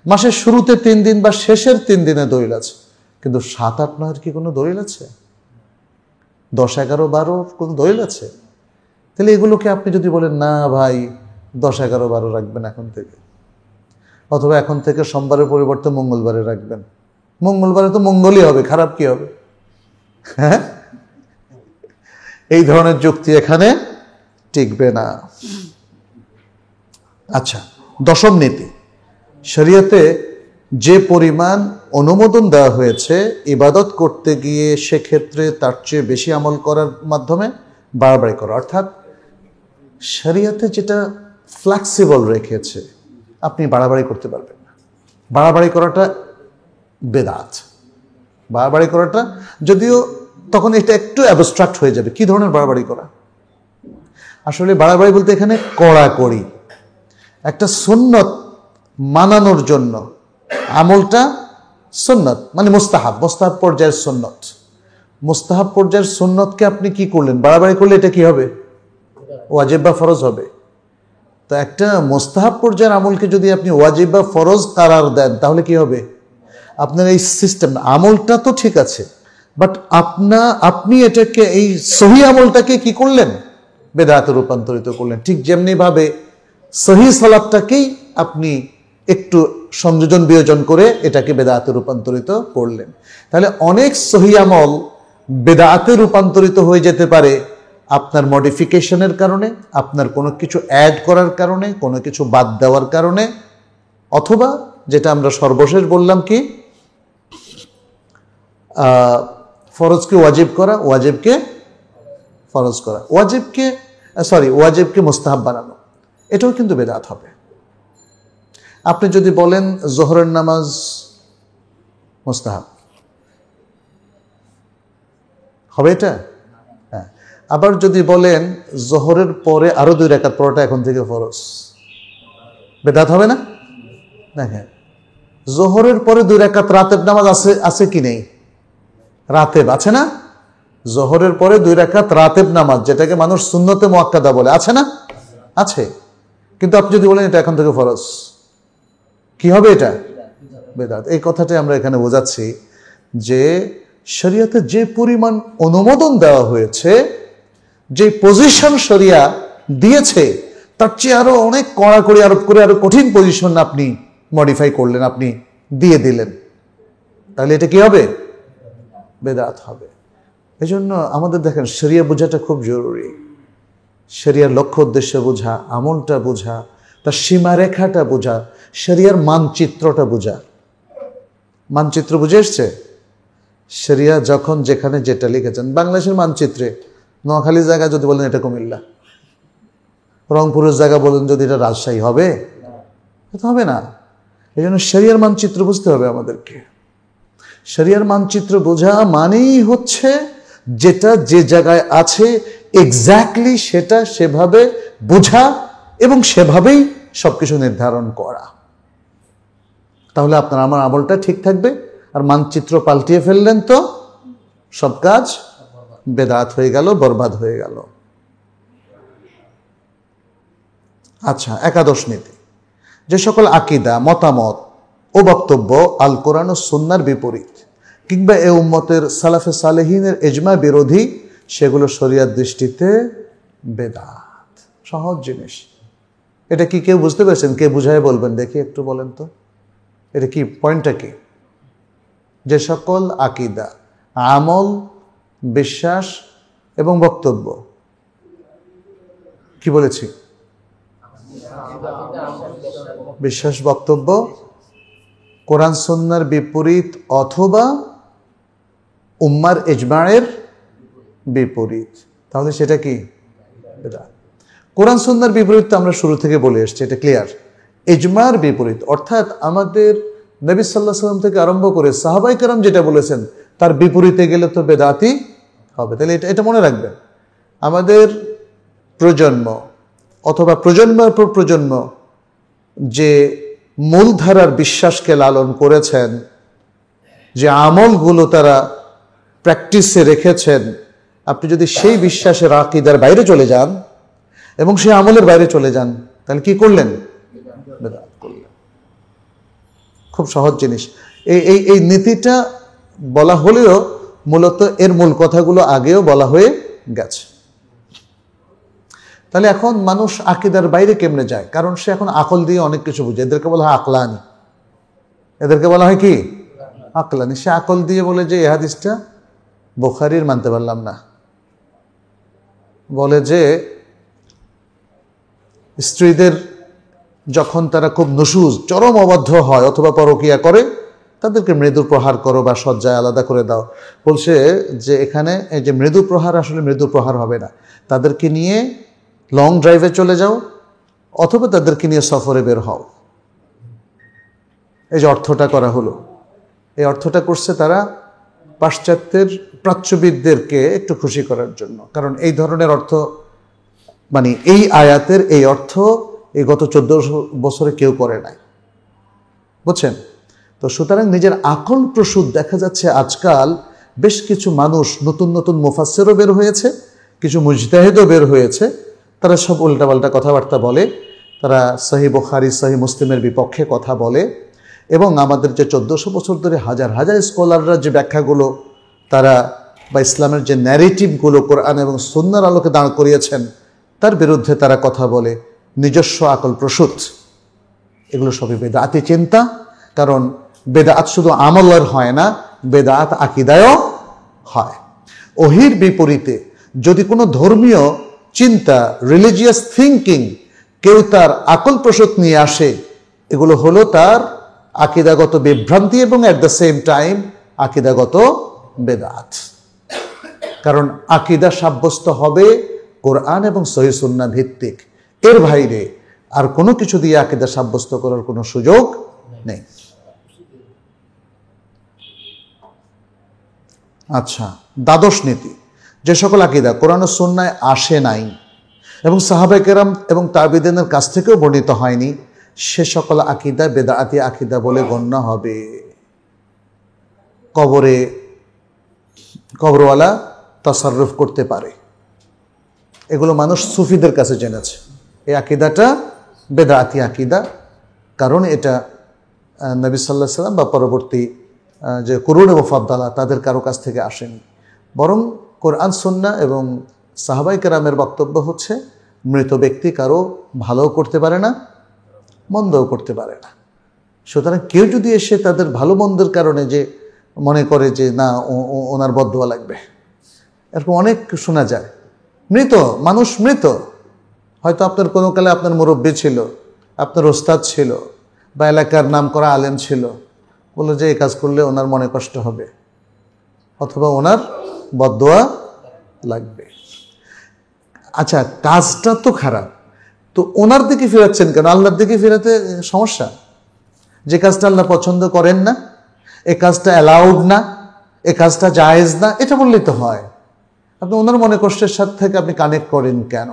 মাসের শুরুতে 3 দিন বা শেষের 3 দিনের দলিল আছে। কিন্তু 7, 8, 9 কি কোনো দলিল আছে? 10, 11, 12 কোনো দলিল আছে? তাহলে এগুলোকে আপনি যদি বলেন না ভাই 10, 11, 12 রাখবেন এখন থেকে, অথবা এখন থেকে সোমবারের পরিবর্তে মঙ্গলবারে রাখবেন, মঙ্গলবারে তো মঙ্গলই হবে, খারাপ কি হবে? হ্যাঁ, এই ধরনের যুক্তি এখানে টিকবে না। আচ্ছা, দশম নীতি, শরীয়তে যে পরিমাণ অনুমোদন দেওয়া হয়েছে ইবাদত করতে গিয়ে, সেক্ষেত্রে তার চেয়ে বেশি আমল করার মাধ্যমে বাড়াবাড়ি করা, অর্থাৎ শরীয়তে যেটা ফ্লেক্সিবল রেখেছে আপনি বাড়াবাড়ি করতে পারবেন না। বাড়াবাড়ি করাটা বেদাত। বাড়াবাড়ি করাটা, যদিও তখন এটা একটু অ্যাবস্ট্রাক্ট হয়ে যাবে, কি ধরনের বাড়াবাড়ি করা? আসলে বাড়াবাড়ি বলতে এখানে কড়াকড়ি একটা সুন্নত মানানোর জন্য, আমলটা সুন্নত মানে মুস্তাহাব পর্যায়ের সুন্নত, মুস্তাহাব পর্যায়ের সুন্নতকে আপনি কি করলেন? বাড়াবাড়ি করলে এটা কি হবে? ওয়াজিব বা ফরজ হবে। তো একটা মুস্তাহাব পর্যায়ের আমলকে যদি আপনি ওয়াজিব বা ফরজ কারার দেন, তাহলে কি হবে? আপনার এই সিস্টেম, আমলটা তো ঠিক আছে, বাট আপনি এটাকে, এই সহি আমলটাকে কি করলেন? বেদাতে রূপান্তরিত করলেন। ঠিক যেমনি ভাবে সহি সালাতটাকেই আপনি একটু সংযোজন বিয়োজন করে এটাকে বেদাতে রূপান্তরিত করলেন। তাহলে অনেক সহি আমল বেদাতে রূপান্তরিত হয়ে যেতে পারে আপনার মডিফিকেশনের কারণে, আপনার কোনো কিছু অ্যাড করার কারণে, কোনো কিছু বাদ দেওয়ার কারণে, অথবা যেটা আমরা সর্বশেষ বললাম কি, ফরজকে ওয়াজিব করা, ওয়াজিবকে ফরজ করা, ওয়াজিবকে মুস্তাহাব বানানো, এটাও কিন্তু বেদাত হবে। আপনি যদি বলেন জোহরের নামাজ মুস্তাহাব, হবে এটা? হ্যাঁ। আবার যদি বলেন জোহরের পরে আরো 2 রাকাত পড়াটা এখন থেকে ফরজ, বেদাত হবে না? দেখেন, জোহরের পরে 2 রাকাত রাতেব নামাজ আছে কি নেই? রাতেব আছে না? জোহরের পরে 2 রাকাত রাতেব নামাজ, যেটাকে মানুষ সুন্নতে মুআক্কাদা বলে, আছে না? আছে। কিন্তু আপনি যদি বলেন এটা এখন থেকে ফরজ, কি হবে? এটা বেদাত। এই কথাটাই আমরা এখানে বোঝাচ্ছি যে শরীয়তে যে পরিমাণ অনুমোদন দেওয়া হয়েছে, যে পজিশন শরিয়া দিয়েছে, তার চেয়ে আরো অনেক কড়াকড়ি আরোপ করে আরো কঠিন পজিশন আপনি মডিফাই করলেন, আপনি দিয়ে দিলেন, তাহলে এটা কি হবে? বেদাত হবে। এই জন্য আমাদের দেখেন শরিয়া বোঝাটা খুব জরুরি। শরিয়ার লক্ষ্য উদ্দেশ্য বোঝা, আমলটা বোঝা, তার সীমারেখাটা বোঝা, শরিয়ার মানচিত্রটা বোঝা। মানচিত্র বুঝে এসছে? শরিয়া যখন যেখানে যেটা লিখেছেন, বাংলাদেশের মানচিত্রে নোয়াখালীর জায়গা যদি বলেন এটা কুমিল্লা, রংপুরের জায়গা বলেন যদি এটা রাজশাহী, হবে? এটা হবে না। এই জন্য শরিয়ার মানচিত্র বুঝতে হবে আমাদেরকে। শরিয়ার মানচিত্র বোঝা মানেই হচ্ছে যেটা যে জায়গায় আছে এক্স্যাক্টলি সেটা সেভাবে বোঝা এবং সেভাবেই সবকিছু নির্ধারণ করা। তাহলে আপনার আমার আমলটা ঠিক থাকবে। আর মানচিত্র পাল্টিয়ে ফেললেন তো সব কাজ বেদাত হয়ে গেল, বরবাদ হয়ে গেল। আচ্ছা, একাদশ নীতি, যে সকল আকীদা, মতামত ও বক্তব্য আল কোরআন ও সুন্নাহর বিপরীত কিংবা এ উম্মতের সালাফে সালেহিনের ইজমা বিরোধী, সেগুলো শরিয়ার দৃষ্টিতে বেদাত। সহজ জিনিস। এটা কি কেউ বুঝতে পেরেছেন? কে বুঝায় বলবেন দেখি, একটু বলেন তো এটা কি, পয়েন্টটা কি? যে সকল আকীদা, আমল, বিশ্বাস এবং বক্তব্য, কি বলেছি? বিশ্বাস, বক্তব্য কোরআন সুন্নাহর বিপরীত অথবা উম্মার ইজমায়ের বিপরীত, তাহলে সেটা কি? বেদাত। কোরআন সুন্নাহর বিপরীত তো আমরা শুরু থেকে বলে এসেছি, এটা ক্লিয়ার। ইজমার বিপরীত অর্থাৎ আমাদের নবী সাল্লাল্লাহু আলাইহি ওয়াসাল্লাম থেকে আরম্ভ করে সাহাবায়ে কেরাম যেটা বলেছেন তার বিপরীতে গেলে তো বেদাতই হবে। তাহলে এটা মনে রাখবেন। আমাদের প্রজন্ম অথবা প্রজন্মের পর প্রজন্ম যে মূলধারার বিশ্বাসকে লালন করেছেন, যে আমলগুলো তারা প্র্যাকটিসে রেখেছেন, আপনি যদি সেই বিশ্বাসের আকীদার বাইরে চলে যান এবং সেই আমলের বাইরে চলে যান, তাহলে কি করলেন? বেদাত করলেন। খুব সহজ জিনিস। এই নীতিটা বলা হলেও মূলত এর মূল কথাগুলো আগেও বলা হয়ে গেছে। তাহলে এখন মানুষ আকীদার বাইরে কেমনে যায়? কারণ সে এখন আকল দিয়ে অনেক কিছু বুঝে। এদেরকে বলা হয় আকলানি, এদেরকে বলা হয় কি? আকলানি। সে আকল দিয়ে বলে যে এই হাদিসটা বুখারীর মানতে পারলাম না, বলে যে স্ত্রীদের যখন তারা খুব নুশুজ, চরম অবাধ্য হয় অথবা পরকিয়া করে, তাদেরকে মৃদু প্রহার করো বা শয্যায় আলাদা করে দাও। বলছে যে এখানে এই যে মৃদু প্রহার, আসলে মৃদু প্রহার হবে না, তাদেরকে নিয়ে লং ড্রাইভে চলে যাও অথবা তাদেরকে নিয়ে সফরে বের হও। এই যে অর্থটা করা হলো, এই অর্থটা করছে তারা পাশ্চাত্যের প্রাচ্যবিদদেরকে একটু খুশি করার জন্য। কারণ এই ধরনের অর্থ, মানে এই আয়াতের এই অর্থ এই গত 1400 বছরে কেউ করে নাই, বুঝছেন তো? সুতরাং নিজের আকল প্রসূত দেখা যাচ্ছে আজকাল বেশ কিছু মানুষ, নতুন নতুন মুফাসসিরও বের হয়েছে, কিছু মুজতাহিদও বের হয়েছে, তারা সব উল্টাপাল্টা কথাবার্তা বলে, তারা সহিহ বুখারী সহিহ মুসলিমের বিপক্ষে কথা বলে এবং আমাদের যে 1400 বছর ধরে হাজার হাজার স্কলাররা যে ব্যাখ্যাগুলো তারা বা ইসলামের যে ন্যারেটিভগুলো কোরআন এবং সুন্নাহর আলোকে দাঁড় করিয়েছেন তার বিরুদ্ধে তারা কথা বলে, নিজস্ব আকল প্রসূত। এগুলো সবই বেদাতি চিন্তা। কারণ বেদাত শুধু আমলের হয় না, বেদাত আকীদায়ও হয়। ওহির বিপরীতে যদি কোনো ধর্মীয় চিন্তা, রিলিজিয়াস থিঙ্কিং কেউ তার আকল প্রসূত নিয়ে আসে, এগুলো হলো তার আকীদাগত বিভ্রান্তি এবং অ্যাট দ্য সেম টাইম আকীদাগত বেদাত। কারণ আকীদা সাব্যস্ত হবে কোরআন এবং সহিহ সুন্নাহ ভিত্তিক, এর বাইরে আর কোনো কিছু দিয়ে আকীদা সাব্যস্ত করার কোনো সুযোগ নেই। আচ্ছা, দ্বাদশ নীতি, যে সকল আকীদা কোরআন ও সুন্নায় আসে নাই এবং সাহাবায়ে কেরাম এবং তাবিঈনদের কাছ থেকেও বর্ণিত হয়নি, সে সকল আকীদা বেদাতি আকীদা বলে গণ্য হবে। কবরওয়ালা তাসাররুফ করতে পারে, এগুলো মানুষ সুফিদের কাছে জেনেছে। এই আকীদাটা বেদাতি আকীদা, কারণ এটা নবী সাল্লাল্লাহু আলাইহি ওয়াসাল্লাম বা পরবর্তী যে কুরুন মুফাদ্দালা তাদের কারো কাছ থেকে আসেনি, বরং কোরআন সুন্নাহ এবং সাহাবায়ে কেরামের বক্তব্য হচ্ছে মৃত ব্যক্তি কারো ভালোও করতে পারে না, মন্দও করতে পারে না। সুতরাং কেউ যদি এসে তাদের ভালো মন্দের কারণে যে মনে করে যে না ওনার বদদুয়া লাগবে, এরকম অনেক শোনা যায়। মৃত মানুষ, মৃত, হয়তো আপনার কোনো কালে আপনার মুরব্বী ছিল, আপনার ওস্তাদ ছিল, বা এলাকার নাম করা আলেম ছিল, বললো যে এই কাজ করলে ওনার মনে কষ্ট হবে অথবা ওনার বদদুয়া লাগবে। আচ্ছা, কাজটা তো খারাপ, তো ওনার দিকে ফেরাচ্ছেন কেন? আল্লাহর দিকে ফেরাতে সমস্যা? যে কাজটা আল্লাহ পছন্দ করেন না, এই কাজটা অ্যালাউড না, এই কাজটা জায়েজ না, এটা বললেই তো হয়। আপনি ওনার মনে কষ্টের সাথে থেকে আপনি কানেক্ট করেন কেন?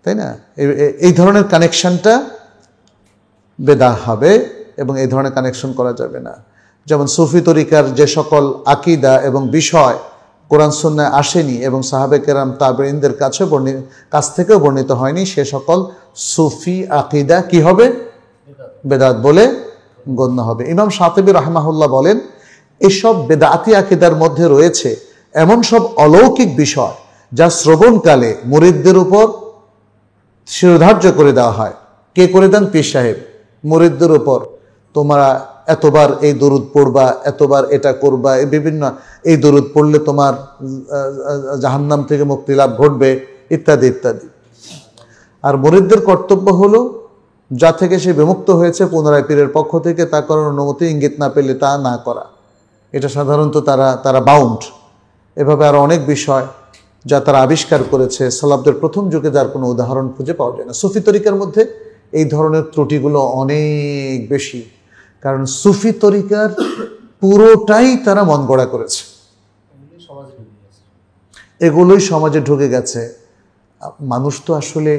তাই না? এই ধরনের কানেকশনটা বেদা হবে এবং এই ধরনের কানেকশন করা যাবে না। যেমন সুফি তরিকার যে সকল আকীদা এবং বিষয় কোরআন সুন্নায় আসেনি এবং সাহাবায়ে কেরাম তাবেঈনদের কাছ থেকেও বর্ণিত হয়নি, সে সকল সুফি আকীদা কি হবে? বেদাত বলে গণ্য হবে। ইমাম শাতিবী রাহিমাহুল্লাহ বলেন, এসব বেদাতি আকীদার মধ্যে রয়েছে এমন সব অলৌকিক বিষয় যা শ্রবণকালে মুরিদদের উপর শিরোধার্য করে দেওয়া হয়। কে করে দেন? পীর সাহেব মুরিদদের উপর, তোমরা এতবার এই দরুদ পড়বা, এতবার এটা করবা, বিভিন্ন এই দরুদ পড়লে তোমার জাহান্নাম থেকে মুক্তি লাভ ঘটবে, ইত্যাদি ইত্যাদি। আর মুরিদদের কর্তব্য হলো যা থেকে সে বিমুক্ত হয়েছে পুনরায় পীরের পক্ষ থেকে তা করার অনুমতি ইঙ্গিত না পেলে তা না করা। এটা সাধারণত তারা বাউন্ড। এভাবে আরও অনেক বিষয় যা তারা আবিষ্কার করেছে, সালাফদের প্রথম যুগে যার কোনো উদাহরণ খুঁজে পাওয়া যায় না। সুফি তরিকার মধ্যে এই ধরনের ত্রুটিগুলো অনেক বেশি, কারণ সুফি তরিকার পুরোটাই তারা মন গড়া করেছে, এগুলোই সমাজে ঢুকে গেছে। মানুষ তো আসলে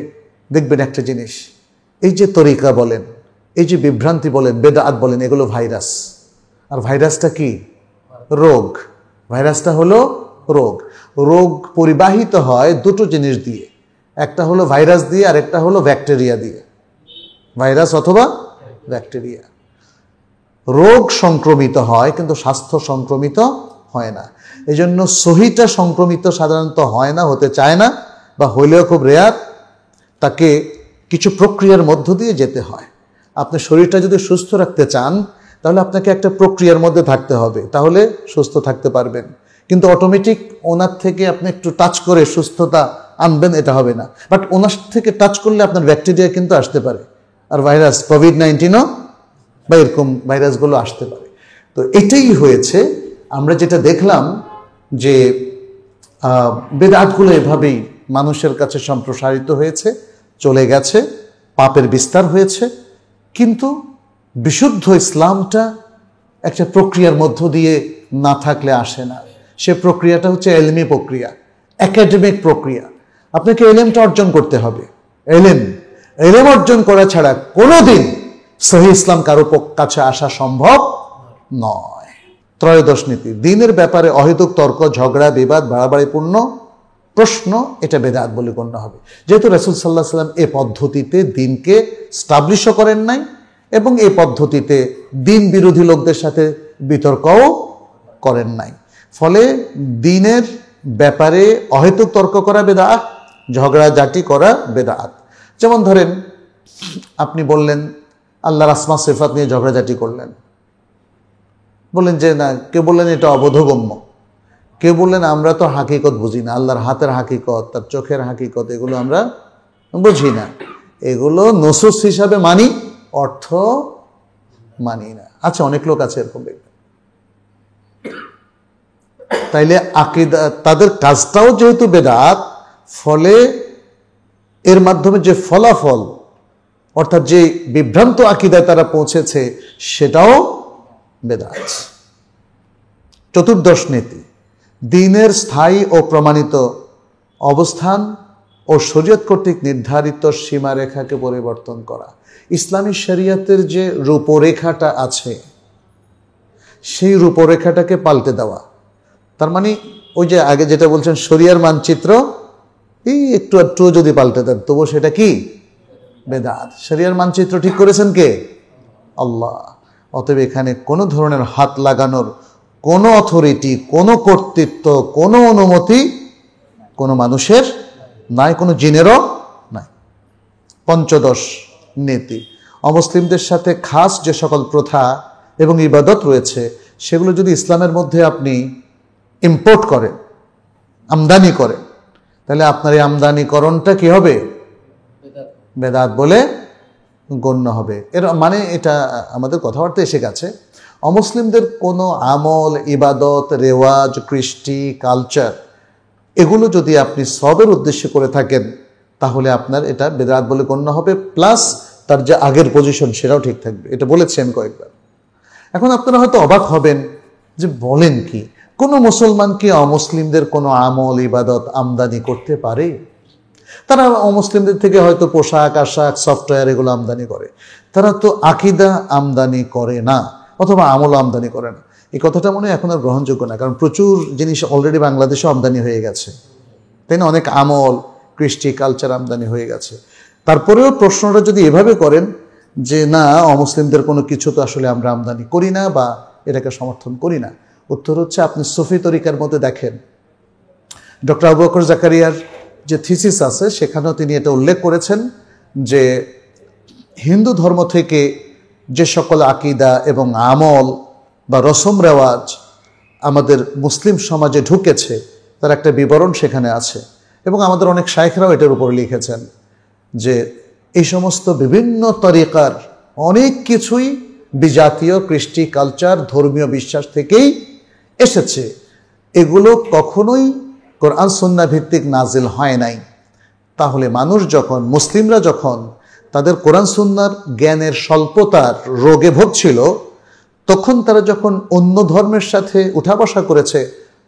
দেখবেন একটা জিনিস, এই যে তরিকা বলেন, এই যে বিভ্রান্তি বলেন, বেদাত বলেন, এগুলো ভাইরাস। আর ভাইরাসটা কি? রোগ। ভাইরাসটা হলো রোগ। রোগ পরিবাহিত হয় দুটো জিনিস দিয়ে, একটা হলো ভাইরাস দিয়ে আর একটা হলো ব্যাকটেরিয়া দিয়ে। ভাইরাস অথবা ব্যাকটেরিয়া। রোগ সংক্রমিত হয় কিন্তু স্বাস্থ্য সংক্রমিত হয় না। এই জন্য সহিটা সংক্রমিত সাধারণত হয় না, হতে চায় না, বা হইলেও খুব রেয়ার। তাকে কিছু প্রক্রিয়ার মধ্য দিয়ে যেতে হয়। আপনি শরীরটা যদি সুস্থ রাখতে চান তাহলে আপনাকে একটা প্রক্রিয়ার মধ্যে থাকতে হবে, তাহলে সুস্থ থাকতে পারবেন। কিন্তু অটোমেটিক ওনার থেকে আপনি একটু টাচ করে সুস্থতা আনবেন, এটা হবে না। বাট ওনার থেকে টাচ করলে আপনার ব্যাকটেরিয়া কিন্তু আসতে পারে, আর ভাইরাস কোভিড-19ও বা এরকম ভাইরাসগুলো আসতে পারে। তো এটাই হয়েছে। আমরা যেটা দেখলাম যে বেদাতগুলো এভাবেই মানুষের কাছে সম্প্রসারিত হয়েছে, চলে গেছে, পাপের বিস্তার হয়েছে। কিন্তু বিশুদ্ধ ইসলামটা একটা প্রক্রিয়ার মধ্য দিয়ে না থাকলে আসে না। সে প্রক্রিয়াটা হচ্ছে এলমি প্রক্রিয়া, একাডেমিক প্রক্রিয়া। আপনাকে এলেমটা অর্জন করতে হবে। এলেম অর্জন করা ছাড়া কোনোদিন সহি ইসলাম কারো কাছে আসা সম্ভব নয়। ত্রয়োদশ নীতি, দিনের ব্যাপারে অহেতুক তর্ক, ঝগড়া, বিবাদ, বাড়াবাড়িপূর্ণ প্রশ্ন, এটা বেদাত বলে গণ্য হবে। যেহেতু রাসূল সাল্লাল্লাহু আলাইহি ওয়াসাল্লাম এ পদ্ধতিতে দিনকে স্টাবলিশও করেন নাই এবং এই পদ্ধতিতে দিন বিরোধী লোকদের সাথে বিতর্কও করেন নাই। ফলে দিনের ব্যাপারে অহেতুক তর্ক করা বেদাত, ঝগড়াঝাটি করা বেদাত। যেমন ধরেন আপনি বললেন আল্লাহর আসমা সিফাত নিয়ে ঝগড়াঝাটি করলেন, বললেন যে না, কেউ বললেন এটা অবোধগম্য, কেউ বললেন আমরা তো হাকিকত বুঝি না, আল্লাহর হাতের হাকিকত, তার চোখের হাকিকত, এগুলো আমরা বুঝি না, এগুলো নসুস হিসাবে মানি, অর্থ মানি না। আচ্ছা, অনেক লোক আছে এরকম দেখবেন। তাইলে আকীদা, তাদের কাজটাও যেহেতু বেদাত, ফলে এর মাধ্যমে যে ফলাফল, অর্থাৎ যে বিভ্রান্ত আকীদায় তারা পৌঁছেছে, সেটাও বেদাত। চতুর্দশ নীতি, দ্বীনের স্থায়ী ও প্রমাণিত অবস্থান ও শরীয়ত কর্তৃক নির্ধারিত সীমারেখাকে পরিবর্তন করা। ইসলামী শরিয়তের যে রূপরেখাটা আছে সেই রূপরেখাটাকে পাল্টে দেওয়া। তার মানে ওই যে আগে যেটা বলছেন শরিয়ার মানচিত্র এই একটু একটু যদি পাল্টে দেন তবু সেটা কি বেদাত। শরিয়ার মানচিত্র ঠিক করেছেন কে? আল্লাহ। অতএব এখানে কোনো ধরনের হাত লাগানোর কোনো অথরিটি, কোনো কর্তৃত্ব, কোনো অনুমতি কোনো মানুষের নাই, কোনো জিনেরও নাই। পঞ্চদশ নীতি, অমুসলিমদের সাথে খাস যে সকল প্রথা এবং ইবাদত রয়েছে সেগুলো যদি ইসলামের মধ্যে আপনি ইম্পোর্ট করেন, আমদানি করেন, তাহলে আপনার এই আমদানিকরণটা কি হবে? বেদাত বলে গণ্য হবে। এর মানে এটা আমাদের কথাবার্তা এসে গেছে, অমুসলিমদের কোনো আমল, ইবাদত, রেওয়াজ, কৃষ্টি, কালচার এগুলো যদি আপনি সবের উদ্দেশ্যে করে থাকেন তাহলে আপনার এটা বেদাত বলে গণ্য হবে, প্লাস তার যে আগের পজিশন সেটাও ঠিক থাকবে। এটা বলেছেন কয়েকবার। এখন আপনারা হয়তো অবাক হবেন যে বলেন কি, কোনো মুসলমান কি অমুসলিমদের কোনো আমল, ইবাদত আমদানি করতে পারে? তারা অমুসলিমদের থেকে হয়তো পোশাক আশাক, সফটওয়্যার এগুলো আমদানি করে, তারা তো আকিদা আমদানি করে না, অথবা আমল আমদানি করে না। এই কথাটা মনে হয় এখন আর গ্রহণযোগ্য না, কারণ প্রচুর জিনিস অলরেডি বাংলাদেশে আমদানি হয়ে গেছে, তাই না? অনেক আমল, কৃষ্টি, কালচার আমদানি হয়ে গেছে। তারপরেও প্রশ্নটা যদি এভাবে করেন যে না, অমুসলিমদের কোনো কিছু তো আসলে আমরা আমদানি করি না বা এটাকে সমর্থন করি না, উত্তর হচ্ছে আপনি সুফি তরিকার মধ্যে দেখেন, ডক্টর আবু বকর জাকারিয়ার যে থিসিস আছে সেখানেও তিনি এটা উল্লেখ করেছেন যে হিন্দু ধর্ম থেকে যে সকল আকিদা এবং আমল বা রসম রেওয়াজ আমাদের মুসলিম সমাজে ঢুকেছে তার একটা বিবরণ সেখানে আছে, এবং আমাদের অনেক শায়েখরাও এটার উপর লিখেছেন যে এই সমস্ত বিভিন্ন তরিকার অনেক কিছুই বিজাতীয় কৃষ্টি, কালচার, ধর্মীয় বিশ্বাস থেকেই এসেছে। এগুলো কখনোই কোরআন সুন্নাহ ভিত্তিক নাজিল হয় নাই। তাহলে মানুষ যখন, মুসলিমরা যখন তাদের কোরআন সুন্নাহর জ্ঞানের স্বল্পতার রোগে ভুগছিল, তখন তারা যখন অন্য ধর্মের সাথে উঠা বসা করেছে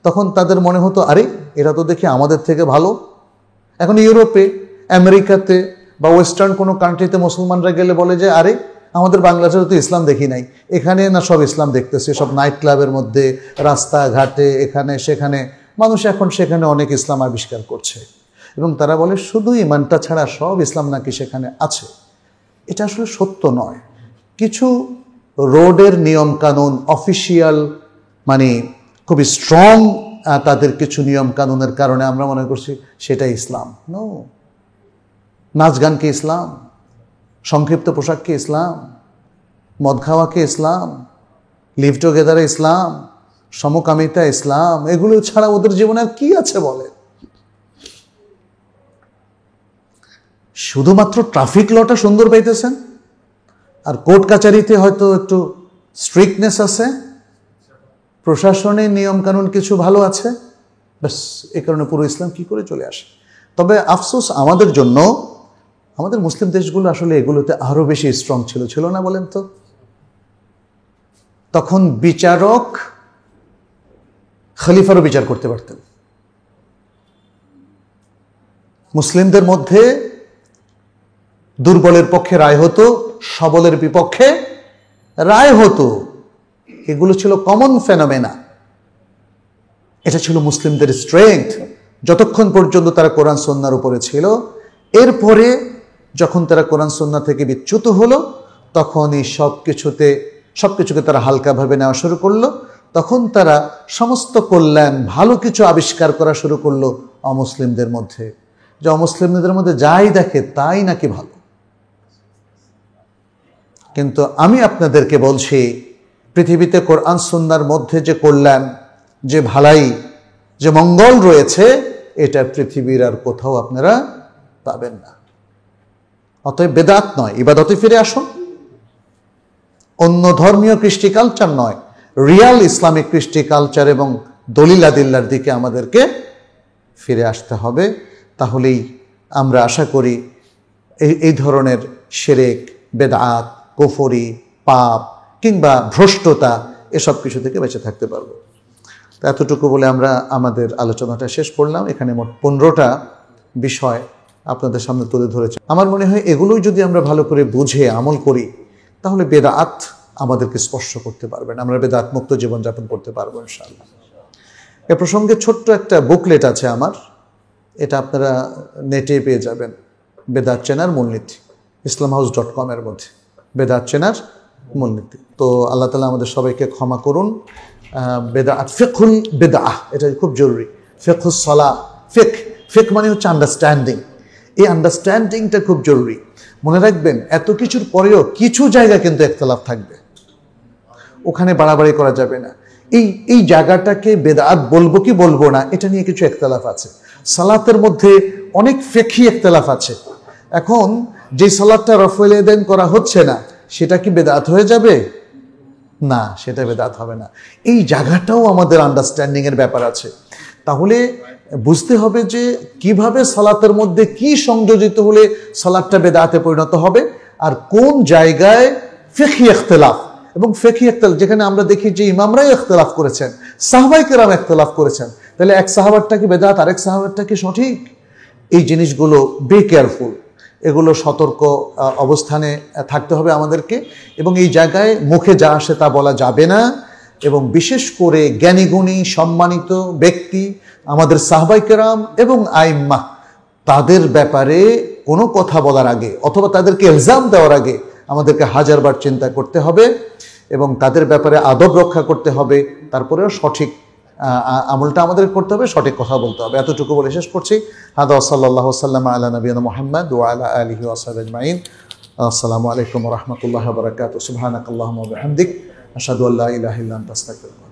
তখন তাদের মনে হতো আরে এরা তো দেখি আমাদের থেকে ভালো। এখন ইউরোপে, আমেরিকাতে বা ওয়েস্টার্ন কোনো কান্ট্রিতে মুসলমানরা গেলে বলে যে আরে আমাদের বাংলাদেশে তো ইসলাম দেখি নাই, এখানে না সব ইসলাম দেখতেছি, সব নাইট ক্লাবের মধ্যে, রাস্তাঘাটে, এখানে সেখানে মানুষ এখন সেখানে অনেক ইসলাম আবিষ্কার করছে, এবং তারা বলে শুধু ইমানটা ছাড়া সব ইসলাম নাকি সেখানে আছে। এটা আসলে সত্য নয়। কিছু রোডের নিয়ম কানুন, অফিসিয়াল মানে খুবই স্ট্রং তাদের কিছু নিয়ম কানুনের কারণে আমরা মনে করছি সেটা ইসলাম। নো, নাচ গানকে ইসলাম, সংক্ষিপ্ত পোশাককে ইসলাম, মদ খাওয়াকে ইসলাম, লিভ টুগেদারে ইসলাম, সমকামিতা ইসলাম, এগুলো ছাড়া ওদের জীবনে আর কি আছে বলে? শুধুমাত্র ট্রাফিক লটা সুন্দর পাইতেছেন, আর কোর্ট কাচারিতে হয়তো একটু স্ট্রিক্টনেস আছে, প্রশাসনের নিয়ম কানুন কিছু ভালো আছে, ব্যাস এই কারণে পুরো ইসলাম কি করে চলে আসে। তবে আফসোস আমাদের জন্য, আমাদের মুসলিম দেশগুলো আসলে এগুলোতে আরো বেশি স্ট্রং ছিল, ছিল না বলেন তো? তখন বিচারক খলিফারও বিচার করতে পারতেন। মুসলিমদের মধ্যে দুর্বলের পক্ষে রায় হতো, সবলের বিপক্ষে রায় হতো। এগুলো ছিল কমন ফেনোমেনা। এটা ছিল মুসলিমদের স্ট্রেংথ যতক্ষণ পর্যন্ত তারা কোরআন সুন্নাহর উপরে ছিল। এরপরে যখন তারা কোরআন সুন্নাহ থেকে বিচ্যুত হলো তখনই সবকিছুকে তারা হালকাভাবে নেওয়া শুরু করলো। তখন তারা সমস্ত কল্যাণ, ভালো কিছু আবিষ্কার করা শুরু করলো অমুসলিমদের মধ্যে, যে অমুসলিমদের মধ্যে যাই দেখে তাই নাকি ভালো। কিন্তু আমি আপনাদেরকে বলছি, পৃথিবীতে কোরআন সুন্নাহর মধ্যে যে কল্যাণ, যে ভালাই, যে মঙ্গল রয়েছে, এটা পৃথিবীর আর কোথাও আপনারা পাবেন না। অতএব বেদাত নয়, ইবাদতে ফিরে আসুন। অন্য ধর্মীয় কৃষ্টি কালচার নয়, রিয়াল ইসলামিক কৃষ্টি কালচার এবং দলিল আদিল্লার দিকে আমাদেরকে ফিরে আসতে হবে। তাহলেই আমরা আশা করি এই ধরনের শিরক, বেদাত, কুফরি, পাপ কিংবা ভ্রষ্টতা এসব কিছু থেকে বেঁচে থাকতে পারবো। তো এতটুকু বলে আমরা আমাদের আলোচনাটা শেষ করলাম। এখানে মোট 15টা বিষয় আপনাদের সামনে তুলে ধরেছি। আমার মনে হয় এগুলোই যদি আমরা ভালো করে বুঝে আমল করি তাহলে বেদাত আমাদেরকে স্পর্শ করতে পারবে না, আমরা বেদাত মুক্ত জীবনযাপন করতে পারবো ইনশাআল্লাহ। এ প্রসঙ্গে ছোট্ট একটা বুকলেট আছে আমার, এটা আপনারা নেটে পেয়ে যাবেন, বেদাত চেনার মূলনীতি, islamhouse.com এর মধ্যে বেদাত চেনার মূলনীতি। তো আল্লাহ তাআলা আমাদের সবাইকে ক্ষমা করুন। বেদাত ফিকহুল বিদআহ, এটা খুব জরুরি। ফিকহুস সালাহ, ফিক মানে হচ্ছে আন্ডারস্ট্যান্ডিং, এই আন্ডারস্ট্যান্ডিংটা খুব জরুরি। মনে রাখবেন এত কিছুর পরেও কিছু জায়গা কিন্তু ইখতিলাফ থাকবে, ওখানে বাড়াবাড়ি করা যাবে না। এই জায়গাটাকে বেদাত বলবো কি বলবো না, এটা নিয়ে কিছু ইখতিলাফ আছে। সালাতের মধ্যে অনেক ফিকহি ইখতিলাফ আছে। এখন যে সালাতটা রফউল ইয়াদাইন করা হচ্ছে না সেটা কি বেদাত হয়ে যাবে? না, সেটা বেদাত হবে না। এই জায়গাটাও আমাদের আন্ডারস্ট্যান্ডিং এর ব্যাপার আছে। তাহলে বুঝতে হবে যে কিভাবে সালাতের মধ্যে কি সংযোজিত হলে সালাতটা বেদাতে পরিণত হবে, আর কোন জায়গায় ফিকহি ইখতিলাফ। এবং ফিকহি ইখতিলাফ যেখানে আমরা দেখি যে ইমামরাই ইখতিলাফ করেছেন, সাহাবায়ে কেরাম ইখতিলাফ করেছেন, তাহলে এক সাহাবারটা কি বেদাত, আরেক সাহাবারটা কি সঠিক? এই জিনিসগুলো বি কেয়ারফুল, এগুলো সতর্ক অবস্থানে থাকতে হবে আমাদেরকে। এবং এই জায়গায় মুখে যা আসে তা বলা যাবে না। এবং বিশেষ করে জ্ঞানীগুণী সম্মানিত ব্যক্তি আমাদের সাহাবায়ে কেরাম এবং আইম্মা, তাদের ব্যাপারে কোনো কথা বলার আগে অথবা তাদেরকে ইলজাম দেওয়ার আগে আমাদেরকে হাজারবার চিন্তা করতে হবে এবং তাদের ব্যাপারে আদব রক্ষা করতে হবে। তারপরেও সঠিক আমলটা আমাদের করতে হবে, সঠিক কথা বলতে হবে। এতটুকু বলে শেষ করছি। হাদা সাল্লাল্লাহু সাল্লাম আলা নবিয়িনা মুহাম্মদ ওয়া আলা আলিহি ওয়া সাহবিহি আজমাইন। আসসালামু আলাইকুম ওয়া রাহমাতুল্লাহি ওয়া বারাকাতুহু। সুবহানাকাল্লাহুম্মা ওয়া বিহামদিক, আশহাদু আল্লা ইলাহা ইল্লা আনতা আস্তাগফিরুকা।